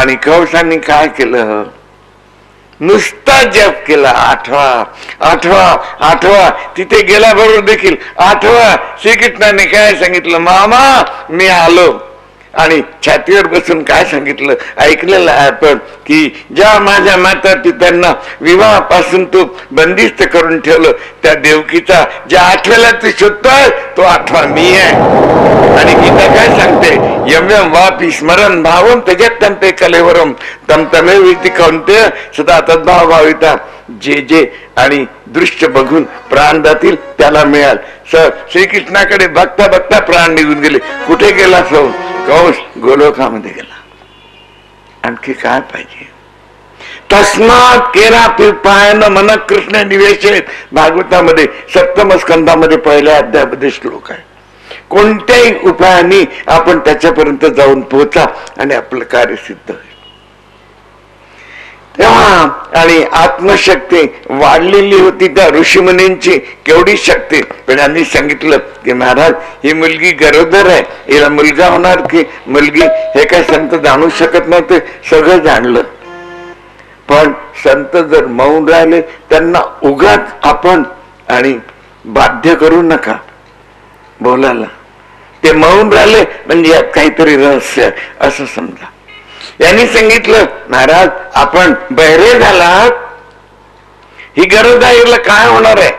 आणि कंसांनी काय केलं, नुसता जप केला, आठवा आठवा आठवा. तिथे गेल्याबरोबर देखील आठवा. श्रीकृष्णाने काय सांगितलं, मामा मी आलो. आणि छातीवर बसून काय सांगितलं, ऐकलेलं आहे आपण की ज्या माझ्या माता पित्यांना विवाहापासून तू बंदिस्त करून ठेवलं, त्या देवकीचा ज्या आठव्याला तू शोधतोय तो आठवा मी आहे. आणि गीता काय सांगते, यम यम वापी स्मरण भावम त्याच्यात तंते कलेवरम तम तमे विती कौंते सदा तद्भाव भाविता. जे जे आणि दृश्य बघून प्राण जातील त्याला मिळाल. श्रीकृष्णाकडे बघता बघता प्राण निघून गेले. कुठे गेला सौ कंस, गोलोकामध्ये गेला. आणखी काय पाहिजे. तस्मात केला पायन मन कृष्ण निवेशित. भागवतामध्ये सप्तम स्कंधामध्ये पहिल्या अध्यायामध्ये श्लोक आहे. कोणत्याही उपायाने आपण त्याच्यापर्यंत जाऊन पोहोचा आणि आपलं कार्य सिद्ध होईल. तेव्हा आणि आत्मशक्ती वाढलेली होती त्या ऋषीमुनींची. केवढी शक्ती. पण यांनी सांगितलं की महाराज ही मुलगी गरोदर आहे, हिला मुलगा होणार की मुलगी हे काय संत जाणू शकत नव्हते. सगळं जाणलं. पण संत जर मौन राहिले त्यांना उगाच आपण आणि बाध्य करू नका बोलायला. ते मौन राहिले म्हणजे यात काहीतरी रहस्य आहे असं समजा. यांनी सांगितलं महाराज आपण बहिरे झालात, ही गरज आहे, हिला काय होणार आहे.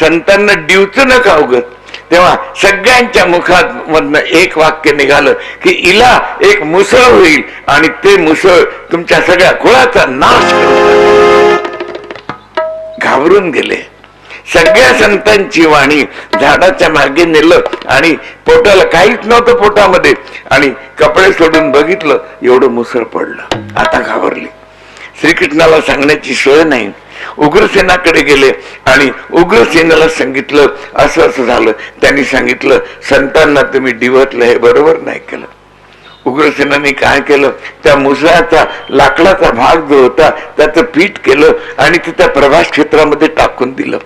संतांना डिवचू नका उगत. तेव्हा सगळ्यांच्या मुखात मधनं एक वाक्य निघालं की हिला एक मुसळ होईल आणि ते मुसळ तुमच्या सगळ्या कुळाचा नाश करेल. घाबरून गेले. सगळ्या संतांची वाणी झाडाच्या मागे नेलं आणि पोटाला काहीच नव्हतं पोटामध्ये आणि कपडे सोडून बघितलं, एवढं मुसळ पडलं. आता घाबरली. श्रीकृष्णाला सांगण्याची सोय नाही. उग्रसेनाकडे गेले आणि उग्रसेनाला सांगितलं असं असं झालं. त्यांनी सांगितलं संतांना तुम्ही डिवटलं, हे बरोबर नाही केलं. उग्रसेनाने काय केलं, त्या मुसळाचा लाकडाचा भाग जो होता त्याचं पीठ केलं आणि ते त्या प्रभास क्षेत्रामध्ये टाकून दिलं.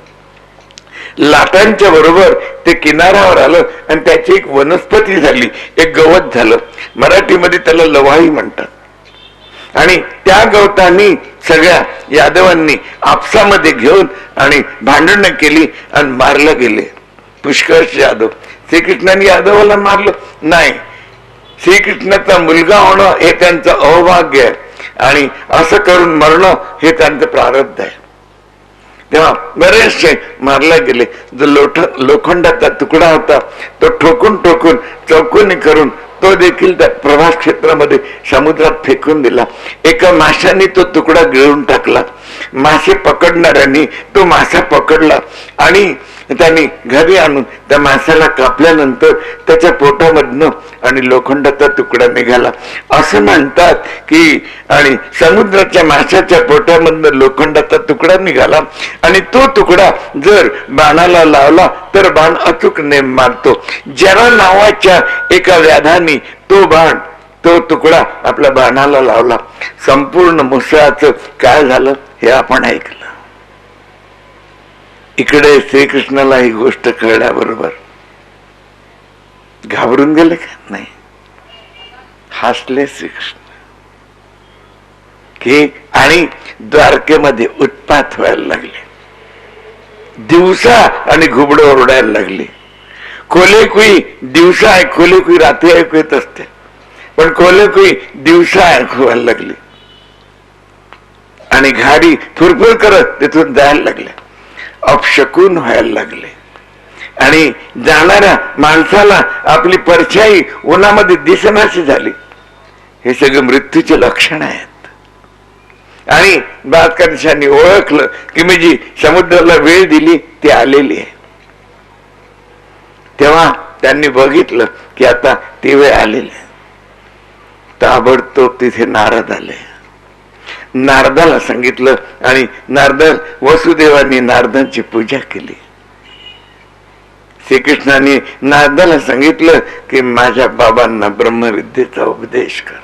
लाटांच्या बरोबर ते किनाऱ्यावर आलं आणि त्याची एक वनस्पती झाली, एक गवत झालं. मराठीमध्ये त्याला लवाही म्हणतात. आणि त्या गवतांनी सगळ्या यादवांनी आपसामध्ये घेऊन आणि भांडणं केली आणि मारलं गेले पुष्कळश यादव. श्रीकृष्णाने यादवाला मारलं नाही. श्रीकृष्णाचा मुलगा होणं हे त्यांचं अवभाग्य आहे आणि असं करून मरणं हे त्यांचं प्रारब्ध आहे. तेव्हा बरेचसे मारले गेले. जो लोखंडाचा तुकडा होता तो ठोकून ठोकून चौकोनी करून तो देखील त्या प्रभास क्षेत्रामध्ये समुद्रात फेकून दिला. एका माशाने तो तुकडा गिळून टाकला. मासे पकडणाऱ्यांनी तो मासा पकडला आणि त्यांनी घरी आणून त्या माशाला कापल्यानंतर त्याच्या पोटामधनं आणि लोखंडाचा तुकडा निघाला. असं म्हणतात की आणि समुद्राच्या माशाच्या पोटामधनं लोखंडाचा तुकडा निघाला आणि तो तुकडा जर बाणाला लावला तर बाण अचूक नेम मारतो. जरा नावाच्या एका व्याधाने तो बाण तो तुकडा आपल्या बाणाला लावला. संपूर्ण मुसळाचं काय झालं हे आपण ऐकलं. इकडे श्रीकृष्णाला ही गोष्ट कळल्याबरोबर घाबरून गेले का नाही, हसले श्रीकृष्ण की आणि द्वारकेमध्ये उत्पात व्हायला लागले. दिवसा आणि घुबड ओरडायला लागली. कोलेकुई दिवसा आहे, कोलेकुई रात्री ऐकू येत असते पण कोलेकुई दिवसा ऐकू व्हायला लागली आणि घाडी थुरफुर करत तिथून जायला लागल्या. अपशकून व्हायला लागले आणि जाणाऱ्या माणसाला आपली परछाई उन्हामध्ये दिसनाशी झाली. हे सगळं मृत्यूचे लक्षण आहेत. आणि बादकांशांनी ओळखलं की मी जी समुद्राला वेळ दिली ती आलेली आहे. तेव्हा त्यांनी बघितलं की आता ती वेळ आलेली आहे. ताबडतोब तिथे नारद आले. नारदाला सांगितलं आणि नारद वसुदेवांनी नारदांची पूजा केली. श्रीकृष्णाने नारदाला सांगितलं की माझ्या बाबांना ब्रह्मविद्येचा उपदेश कर.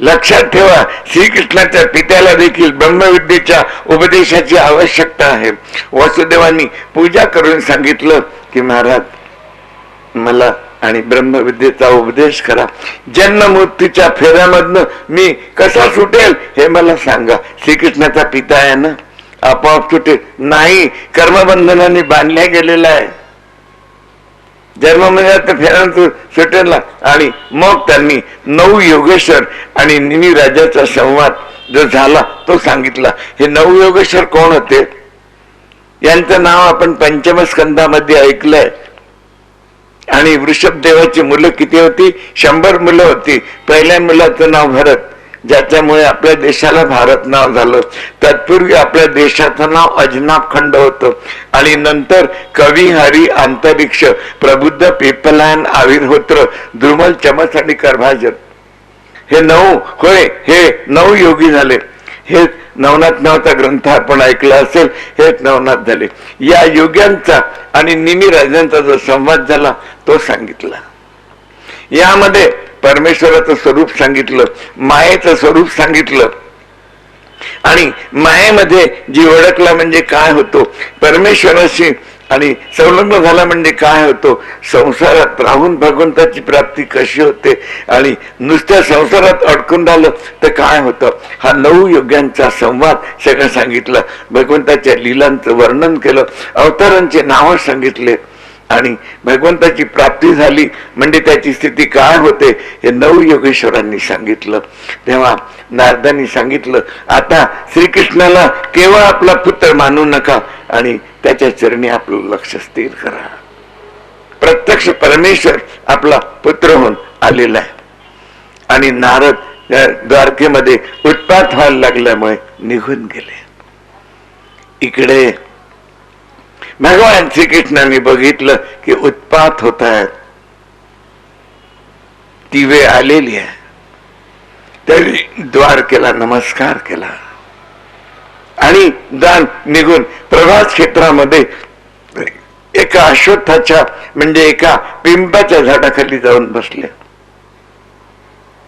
लक्षात ठेवा श्रीकृष्णाच्या पित्याला देखील ब्रह्मविद्येच्या उपदेशाची आवश्यकता आहे. वसुदेवांनी पूजा करून सांगितलं की महाराज मला आणि ब्रह्मविद्येचा उपदेश करा. जन्ममृत्यूच्या फेऱ्यामधनं मी कसा सुटेल हे मला सांगा. श्रीकृष्णाचा पिता आहे ना, आपोआप सुटेल नाही, कर्मबंधनाने बांधल्या गेलेला आहे. जन्ममृत्यूच्या फेऱ्यानं सुटेल. आणि मग त्यांनी 9 योगेश्वर आणि निमी राजाचा संवाद जो झाला तो सांगितला. हे 9 योगेश्वर कोण होते? यांचं नाव आपण पंचम स्कंदामध्ये ऐकलंय. आणि वृषभदेवाची मुलं किती होती? 100 मुलं होती. पहिल्या मुलाचं नाव भरत, ज्याच्यामुळे आपल्या देशाला भारत नाव झालं. तत्पूर्वी आपल्या देशाचं नाव अजनाब खंड होतं. आणि नंतर कवी, हरी, अंतरिक्ष, प्रबुद्ध, पिपलायन, आविर्होत्र, द्रुमल, चमस आणि करभाजन हे 9 होय, हे 9 योगी झाले. हे नवनाथ नावाचा ग्रंथ आपण ऐकला असेल. हे नवनाथ झाले. या योग्यांचा आणि निमी राजांचा जो संवाद झाला तो सांगितला. यामध्ये परमेश्वराचं स्वरूप सांगितलं, मायेचं स्वरूप सांगितलं. आणि मायेमध्ये जी ओळखला म्हणजे काय होतो, परमेश्वराशी आणि संलग्न झाला म्हणजे काय होतो, संसारात राहून भगवंताची प्राप्ती कशी होते, आणि नुसत्या संसारात अडकून राहिलं तर काय होतं. हा 9 योग्यांचा संवाद सगळं सांगितलं. भगवंताच्या लीलांचं वर्णन केलं, अवतारांचे नाव सांगितले. आणि भगवंताची प्राप्ती झाली म्हणजे त्याची स्थिती काय होते हे 9 योगेश्वरांनी सांगितलं. तेव्हा नारदांनी सांगितलं, आता श्रीकृष्णाला केवळ आपला पुत्र मानू नका आणि त्याच्या चरणी आपलं लक्ष स्थिर करा. प्रत्यक्ष परमेश्वर आपला पुत्र होऊन आलेला आहे. आणि नारद द्वारकेमध्ये उत्पात व्हायला लागल्यामुळे निघून गेले. इकडे भगवान श्रीकृष्णाने बघितलं की उत्पात होत आहेत, ती वेळ आलेली आहे. तरी द्वारकेला नमस्कार केला आणि दान निघून प्रभास क्षेत्रामध्ये एका अश्वत्थाच्या म्हणजे एका पिंपाच्या झाडाखाली जाऊन बसले.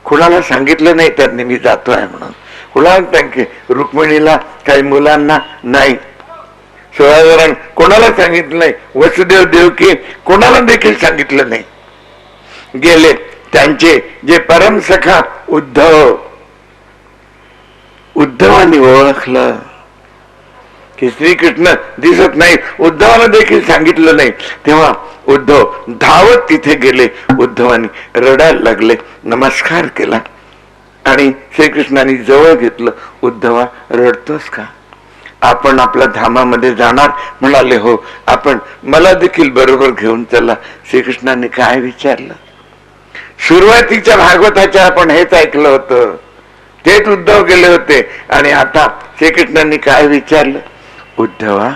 कुणाला सांगितलं नाही त्यांनी मी जातो आहे म्हणून. कुणाला सांगितले? रुक्मिणीला, काही मुलांना नाही. 16 जणांना कोणाला सांगितलं नाही. वसुदेव देवकी कोणाला देखील सांगितलं नाही. गेले. त्यांचे जे परम सखा उद्धवानी ओळखलं की श्रीकृष्ण दिसत नाही, उद्धवाला देखील सांगितलं नाही. तेव्हा उद्धव धावत तिथे गेले. उद्धवानी रडायला लागले, नमस्कार केला आणि श्रीकृष्णाने जवळ घेतलं. उद्धवा रडतोस का? आपण आपल्या धामामध्ये जाणार? म्हणाले हो. आपण मला देखील बरोबर घेऊन चला. श्रीकृष्णाने काय विचारलं? सुरुवातीच्या भागवताच्या आपण हेच ऐकलं होतं, तेच उद्धव गेले होते. आणि आता श्रीकृष्णांनी काय विचारलं? उद्धवा,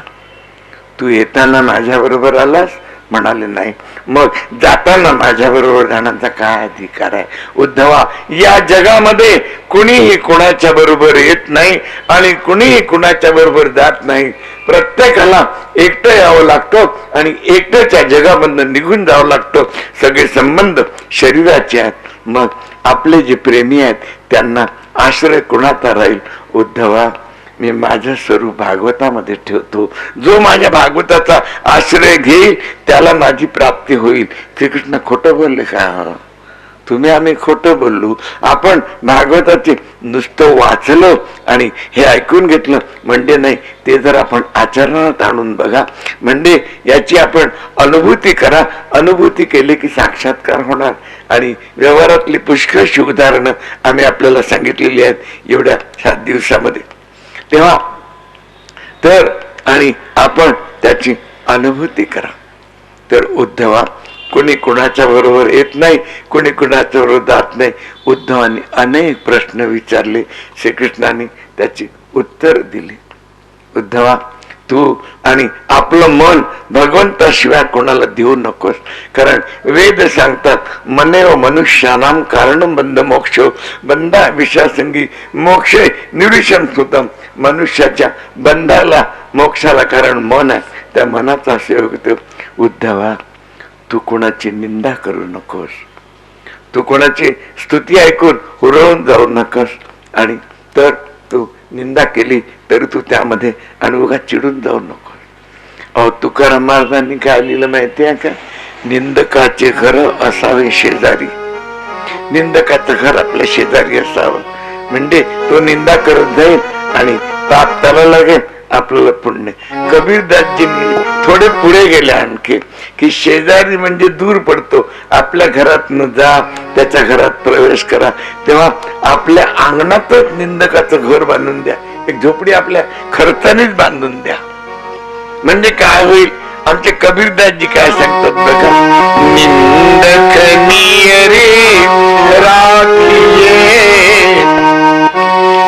तू येताना माझ्या बरोबर आलास? म्हणाले नाही. मग जाताना माझ्या बरोबर जाण्याचा काय अधिकार आहे? उद्धवा, या जगामध्ये कुणीही कुणाच्या बरोबर येत नाही आणि कुणीही कुणाच्या बरोबर जात नाही. प्रत्येकाला एकटं यावं लागतं आणि एकट्याच्या जगामधून निघून जावं लागतं. सगळे संबंध शरीराचे आहेत. मग आपले जे प्रेमी आहेत त्यांना आश्रय कुणाचा राहील? उद्धवा, मी माझं स्वरूप भागवतामध्ये ठेवतो. जो माझ्या भागवताचा आश्रय घेईल त्याला माझी प्राप्ती होईल. श्रीकृष्ण खोटं बोलले का? तुम्ही आम्ही खोटं बोललो? आपण भागवताचे नुसतं वाचलं आणि हे ऐकून घेतलं म्हणजे नाही, ते जर आपण आचरणात आणून बघा, म्हणजे याची आपण अनुभूती करा. अनुभूती केली की साक्षात्कार होणार. आणि व्यवहारातली पुष्कळशी उदाहरणं आम्ही आपल्याला सांगितलेली आहेत एवढ्या 7 दिवसामध्ये. तेव्हा तर आणि आपण त्याची अनुभूती करा. तर उद्धवा, कोणी कुणाच्या बरोबर येत नाही, कोणी कुणाच्या बरोबर जात नाही. उद्धवाने अनेक प्रश्न विचारले. श्रीकृष्णाने त्याची उत्तर दिली. उद्धवा, तू आणि आपलं मन भगवंताशिवाय कोणाला देऊ नकोस. कारण वेद सांगतात मनेव मनुष्यानाम कारण बंध मोक्ष बंधा विषयासंगी मोक्ष निरीक्षण सुतम. मनुष्याच्या बंधाला मोक्षाला कारण मन आहे. त्या मनाचा सेवक होतो. उद्धवा, तू कोणाची निंदा करू नकोस. तू कोणाची स्तुती ऐकून हुरळून जाऊ नकोस. आणि तर तू निंदा केली तरी तू त्यामध्ये अनुभवात चिडून जाऊ नकोस. तुकाराम महाराजांनी काय लिहिलं माहिती आहे का? निंदकाचे घर असावे शेजारी, निंदकाचं घर आपल्या शेजारी असावं, म्हणजे तो निंदा करत जाईल आणि पाप त्याला लागेल, आपल्याला पुण्य. कबीरदासजींनी थोडे पुढे गेले आणखी, की शेजारी म्हणजे दूर पडतो, आपल्या घरात न जा, त्याच्या घरात प्रवेश करा, तेव्हा आपल्या अंगणातच निंदकाचं घर बांधून द्या, एक झोपडी आपल्या खर्चानेच बांधून द्या. म्हणजे काय होईल? आमचे कबीरदासजी काय सांगतात बघा, निंदक नियरे राखिये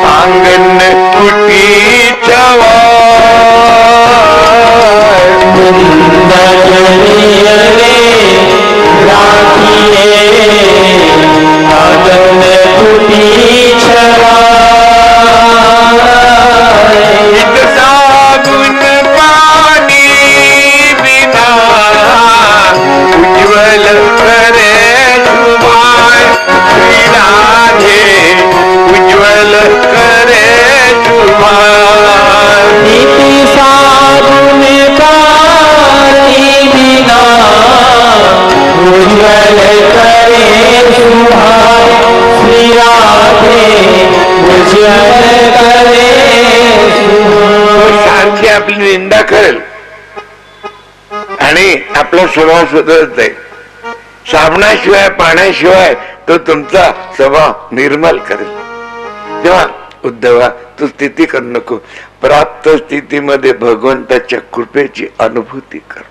आंगन कुटी चवा, निंदक नियरे राखिये आंगन कुटी चवा, उज्ज्वल करे शुभाय श्री राधे, उज्ज्वल करे शुभाय, नीति साधुन कारी बिना उज्ज्वल करे शुभाय श्री राधे, उज्ज्वल करे शुभाय. शांती आपली निंदा करेल आणि आपला स्वभाव सुधारत जाईल. साबणाशिवाय पाण्याशिवाय तो तुमचा स्वभाव निर्मल करेल. तेव्हा उद्धवा तू स्थिती करू नको, प्राप्त स्थितीमध्ये भगवंताच्या कृपेची अनुभूती कर.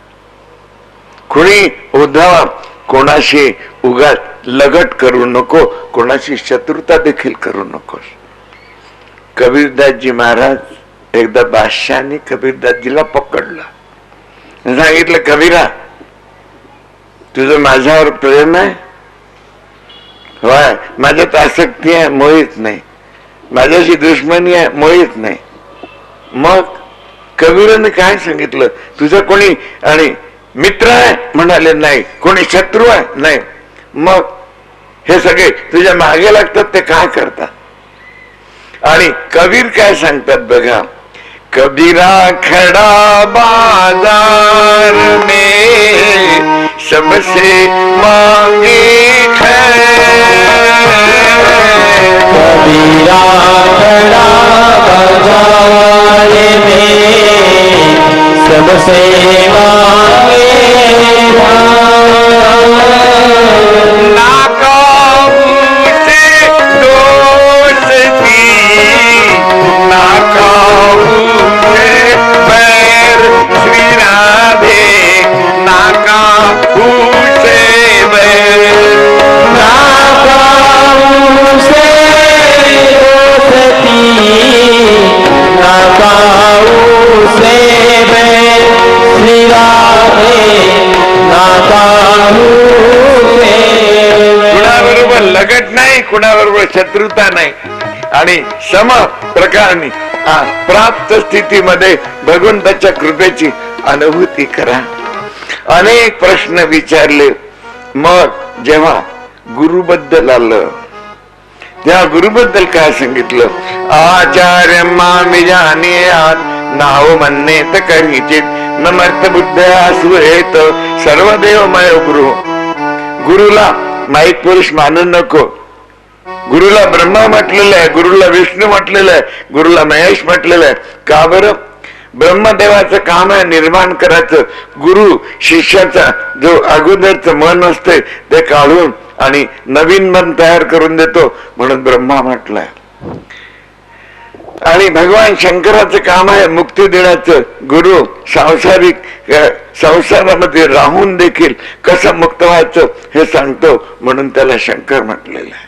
कोणी उद्धवा कोणाशी उगाच लगट करू नको, कोणाशी शत्रुता देखील करू नकोस. कबीरदासजी महाराज एकदा बादशाहाने कबीरदासजीला पकडला, सांगितलं कबीरा तुझं माझ्यावर प्रेम आहे? होय, माझ्यात आसक्ती आहे, मोहित नाही, माझ्याशी दुश्मनी आहे, मोहित नाही. मग कबीराने काय सांगितलं, तुझं कोणी आणि मित्र आहे म्हणाले? नाही. कोणी शत्रू आहे? नाही. मग हे सगळे तुझ्या मागे लागतात, ते काय करतात? आणि कबीर काय सांगतात बघा, कबीरा खड़ा बाजार में सबसे मांगे कबीरा खड़ा बाजार में सबसे मांगे नाकाबू से दोस्ती, नाकाबू बैर श्री राधे, नाकाबू से बैर, नाकाबू से दोस्ती, नाकाबू से बैर श्री राधे, नाकाबू से. कुणाबरोबर लगट नाही, कुणाबरोबर शत्रुता नाही, आणि सम प्रकाराने प्राप्त स्थितीमध्ये भगवंताच्या कृपेची अनुभूती करा. अनेक प्रश्न विचारले. मग जेव्हा गुरुबद्दल आलं, त्या गुरुबद्दल काय सांगितलं, आचार्य मामी जाणे नाव म्हणणे तर करीचित नमर्थ बुद्ध असुहेत सर्वदेवमय गुरु. गुरुला माईक पुरुष मानू नको. गुरुला ब्रह्मा म्हटलेलं आहे, गुरुला विष्णू म्हटलेलं आहे, गुरुला महेश म्हटलेलं आहे. का बरं? ब्रह्मदेवाचं काम आहे निर्माण करायचं. गुरु शिष्याचा जो अगोदरचं मन असते ते काढून आणि नवीन मन तयार करून देतो, म्हणून ब्रह्मा म्हटलंय. आणि भगवान शंकराचं काम आहे मुक्ती देण्याचं. गुरु सांसारिक संसारामध्ये राहून देखील कसं मुक्त व्हायचं हे सांगतो, म्हणून त्याला शंकर म्हटलेलं आहे.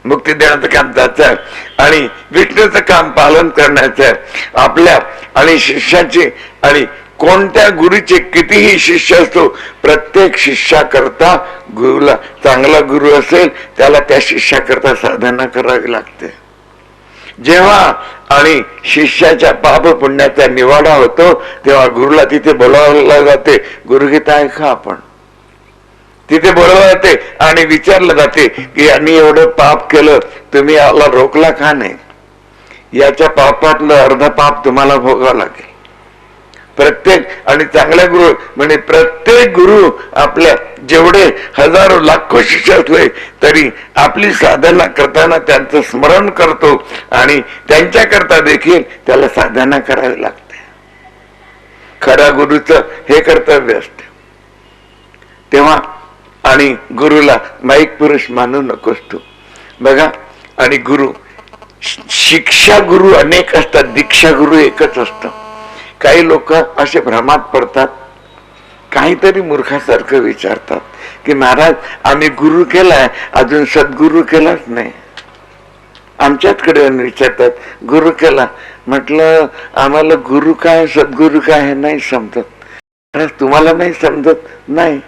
मुक्ती देण्याचं काम त्याचं आहे आणि विष्णूचं काम पालन करण्याचं आहे. आपल्या आणि शिष्याची आणि कोणत्या गुरुचे कितीही शिष्य असतो, प्रत्येक शिष्याकरता गुरुला चांगला गुरु असेल त्याला त्या शिष्याकरता साधना करावी लागते. जेव्हा आणि शिष्याच्या पाप पुण्याचा निवाडा होतो तेव्हा गुरुला तिथे बोलावलं जाते. गुरुगीता ऐका आपण. तिथे बोलावलं जाते आणि विचारलं जाते की यांनी एवढं पाप केलं, तुम्ही याला रोखला का नाही? याच्या पापातलं अर्ध पाप तुम्हाला भोगावं लागेल. प्रत्येक आणि चांगल्या गुरु म्हणजे प्रत्येक गुरु आपल्या जेवढे हजारो लाखो शिष्य असले तरी आपली साधना करताना त्यांचं स्मरण करतो आणि त्यांच्याकरता देखील त्याला साधना करावी लागते. खरा गुरुचं हे कर्तव्य असते. तेव्हा आणि गुरुला माईक पुरुष मानू नकोस तू. बघा, आणि गुरु शिक्षा गुरु अनेक असतात, दीक्षा गुरु एकच असतो. काही लोक असे भ्रमात पडतात, काहीतरी मूर्खासारखं विचारतात की महाराज आम्ही गुरु केलाय, अजून सद्गुरु केलाच नाही. आमच्याचकडे विचारतात गुरु केला. म्हटलं आम्हाला गुरु काय सद्गुरु काय हे नाही समजत. महाराज तुम्हाला नाही समजत? नाही.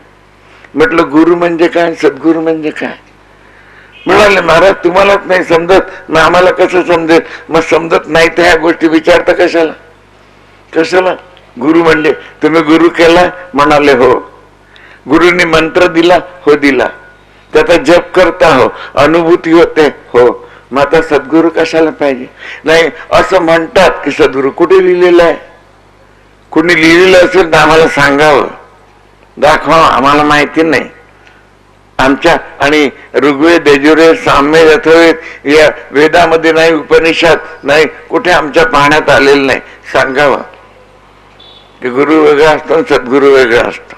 म्हटलं गुरु म्हणजे काय, सद्गुरु म्हणजे काय? म्हणाले महाराज तुम्हालाच नाही समजत, मग आम्हाला कसं समजेल? मग समजत नाही तर ह्या गोष्टी विचारता कशाला? कशाला? गुरु म्हणजे तुम्ही गुरु केला? म्हणाले हो. गुरुनी मंत्र दिला? हो दिला. त्याचा जप करता? हो. अनुभूती होते? हो. मग आता सद्गुरु कशाला पाहिजे? नाही असं म्हणतात की सद्गुरु कुठे लिहिलेलं आहे? कुणी लिहिलेलं असेल तर आम्हाला सांगावं, दाखवा, आम्हाला माहिती नाही. आमच्या आणि ऋग्वेद, यजुर्वेद, सामवेद, अथर्ववेद या वेदामध्ये नाही, उपनिषद नाही, कुठे आमच्या पाहण्यात आलेलं नाही. सांगावं की गुरु वेगळा असतो, सद्गुरु वेगळा असतो.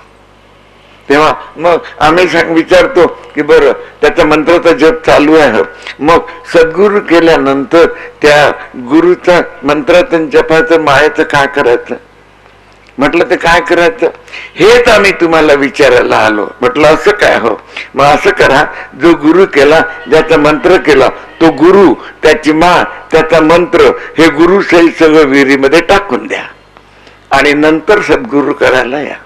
तेव्हा मग आम्ही विचारतो की बरं त्याचा मंत्राचा जप चालू आहे, मग सद्गुरु केल्यानंतर त्या गुरुचा मंत्राचं जपाचं माळेचं काय करायचं? म्हटलं ते काय करायचं हेच आम्ही तुम्हाला विचारायला आलो. म्हटलं असं काय? हो. मग असं करा, जो गुरु केला, ज्याचा मंत्र केला तो गुरु, त्याची माळ, त्याचा मंत्र हे गुरु सहित सगळं विहिरीमध्ये टाकून द्या आणि नंतर सद्गुरु करायला या.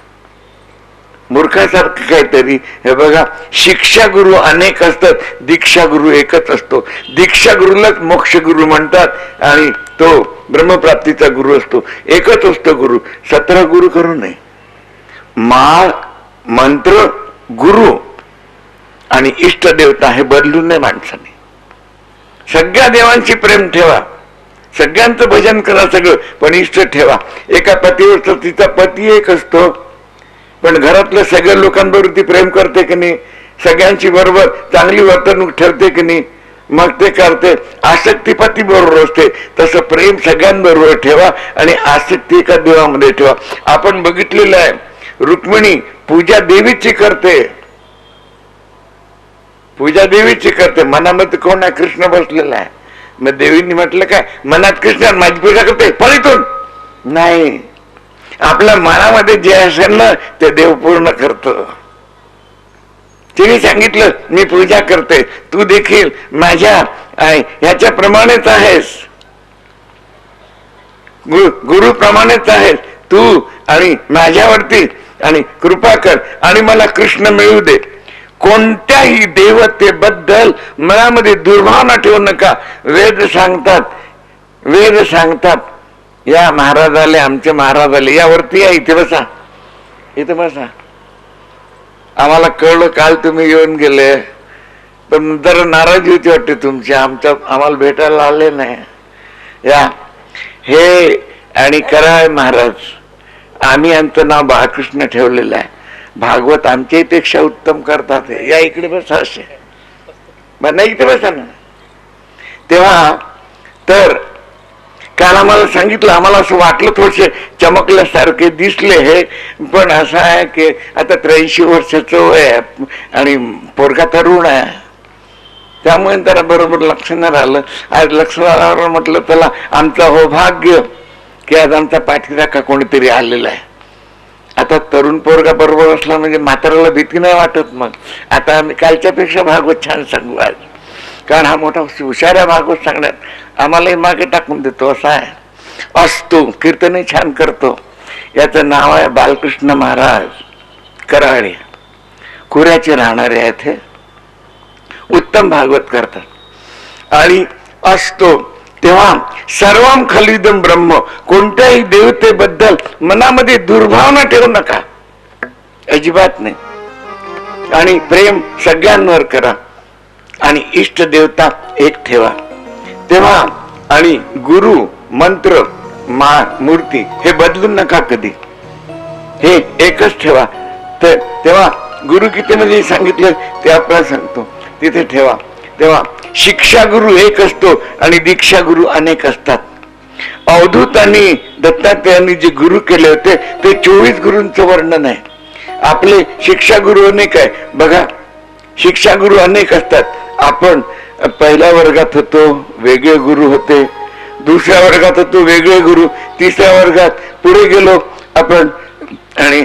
मूर्खासारखं काहीतरी. हे बघा, शिक्षा गुरु अनेक असतात, दीक्षा गुरु एकच असतो. दीक्षा गुरुलाच मोक्ष गुरु म्हणतात आणि तो ब्रह्मप्राप्तीचा गुरु असतो. एकच असतो गुरु. 17 गुरु करू नये. माळ, मंत्र, गुरु आणि इष्ट देवता हे बदलू नये माणसाने. सगळ्या देवांशी प्रेम ठेवा, सगळ्यांचं भजन करा सगळं, पण इष्ट ठेवा. एका पतीवर तिचा पती एक असतो, पण घरातल्या सगळ्या लोकांबरोबर ती प्रेम करते की नाही, सगळ्यांची बरोबर चांगली वर्तणूक ठेवते की नाही, मग ते करते. आसक्ती पती बरोबर असते, तसं प्रेम सगळ्यांबरोबर ठेवा आणि आसक्ती एका देवामध्ये ठेवा. आपण बघितलेलं आहे, रुक्मिणी पूजा देवीची करते, पूजा देवीची करते, मनामध्ये कोण आहे? कृष्ण बसलेला आहे. मग देवीने म्हटलं काय, मनात कृष्ण माझी पूजा करते, फळीतून नाही. आपल्या मनामध्ये जे असेल ना ते देव पूर्ण करतो. तिने सांगितलं मी पूजा करते, तू देखील माझ्या ह्याच्याप्रमाणेच आहेस, गुरु प्रमाणेच आहेस तू, आणि माझ्यावरती आणि कृपा कर आणि मला कृष्ण मिळू दे. कोणत्याही देवतेबद्दल मनामध्ये दुर्भावना ठेवू नका. वेद सांगतात या महाराज आले, आमचे महाराज आले, यावरती या, इथे बसा, इथे बसा. आम्हाला कळलं काल तुम्ही येऊन गेले, पण जरा नाराजी होती वाटते तुमची, आम्हाला भेटायला आले नाही. या हे आणि कराय महाराज, आम्ही आमचं नाव बाळकृष्ण ठेवलेलं आहे. भागवत आमच्या पेक्षा उत्तम करतात. या इकडे बसा, असे नाही इथे बसा ना. तेव्हा तर काल आम्हाला सांगितलं, आम्हाला असं वाटलं थोडेसे चमकल्यासारखे दिसले हे, पण असं आहे की आता 83 वर्षाचं वय आहे आणि पोरगा तरुण आहे, त्यामुळे त्याला बरोबर लक्ष नाही राहिलं. आज लक्ष राहिल्यावर म्हटलं त्याला आमचं हो भाग्य की आज आमचा पाठीराखा कोणीतरी आलेला आहे. आता तरुण पोरगा बरोबर असला म्हणजे म्हाताऱ्याला भीती नाही वाटत. मग आता आम्ही कालच्यापेक्षा भागवत छान सांगू आज, कारण हा मोठा हुशार आहे भागवत सांगण्यात, आम्हालाही मागे टाकून देतो. असा आहे, असतो, कीर्तनही छान करतो. याचं नाव आहे बालकृष्ण महाराज कराळे, कुऱ्याचे राहणारे आहेत. हे उत्तम भागवत करतात. आणि असतो तेव्हा सर्वम खलिदम ब्रह्म, कोणत्याही देवतेबद्दल मनामध्ये दुर्भावना ठेवू नका, अजिबात नाही. आणि प्रेम सगळ्यांवर करा आणि इष्ट देवता एक ठेवा. तेव्हा आणि गुरु, मंत्र, मूर्ती हे बदलू नका कधी. हे एकच ठेवा. तर तेव्हा गुरु गीतेमध्ये सांगितलं ते आपल्याला सांगतो, तिथे ठेवा. तेव्हा शिक्षा गुरु एक असतो आणि दीक्षा गुरु अनेक असतात. अवधूत आणि दत्तात्रयांनी जे गुरु केले होते ते 24 गुरूंचं वर्णन आहे. आपले शिक्षा गुरु अनेक आहे. बघा, शिक्षा गुरु अनेक असतात. आपण पहिल्या वर्गात होतो, वेगळे गुरु होते. दुसऱ्या वर्गात होतो, वेगळे गुरु. तिसऱ्या वर्गात पुढे गेलो आपण आणि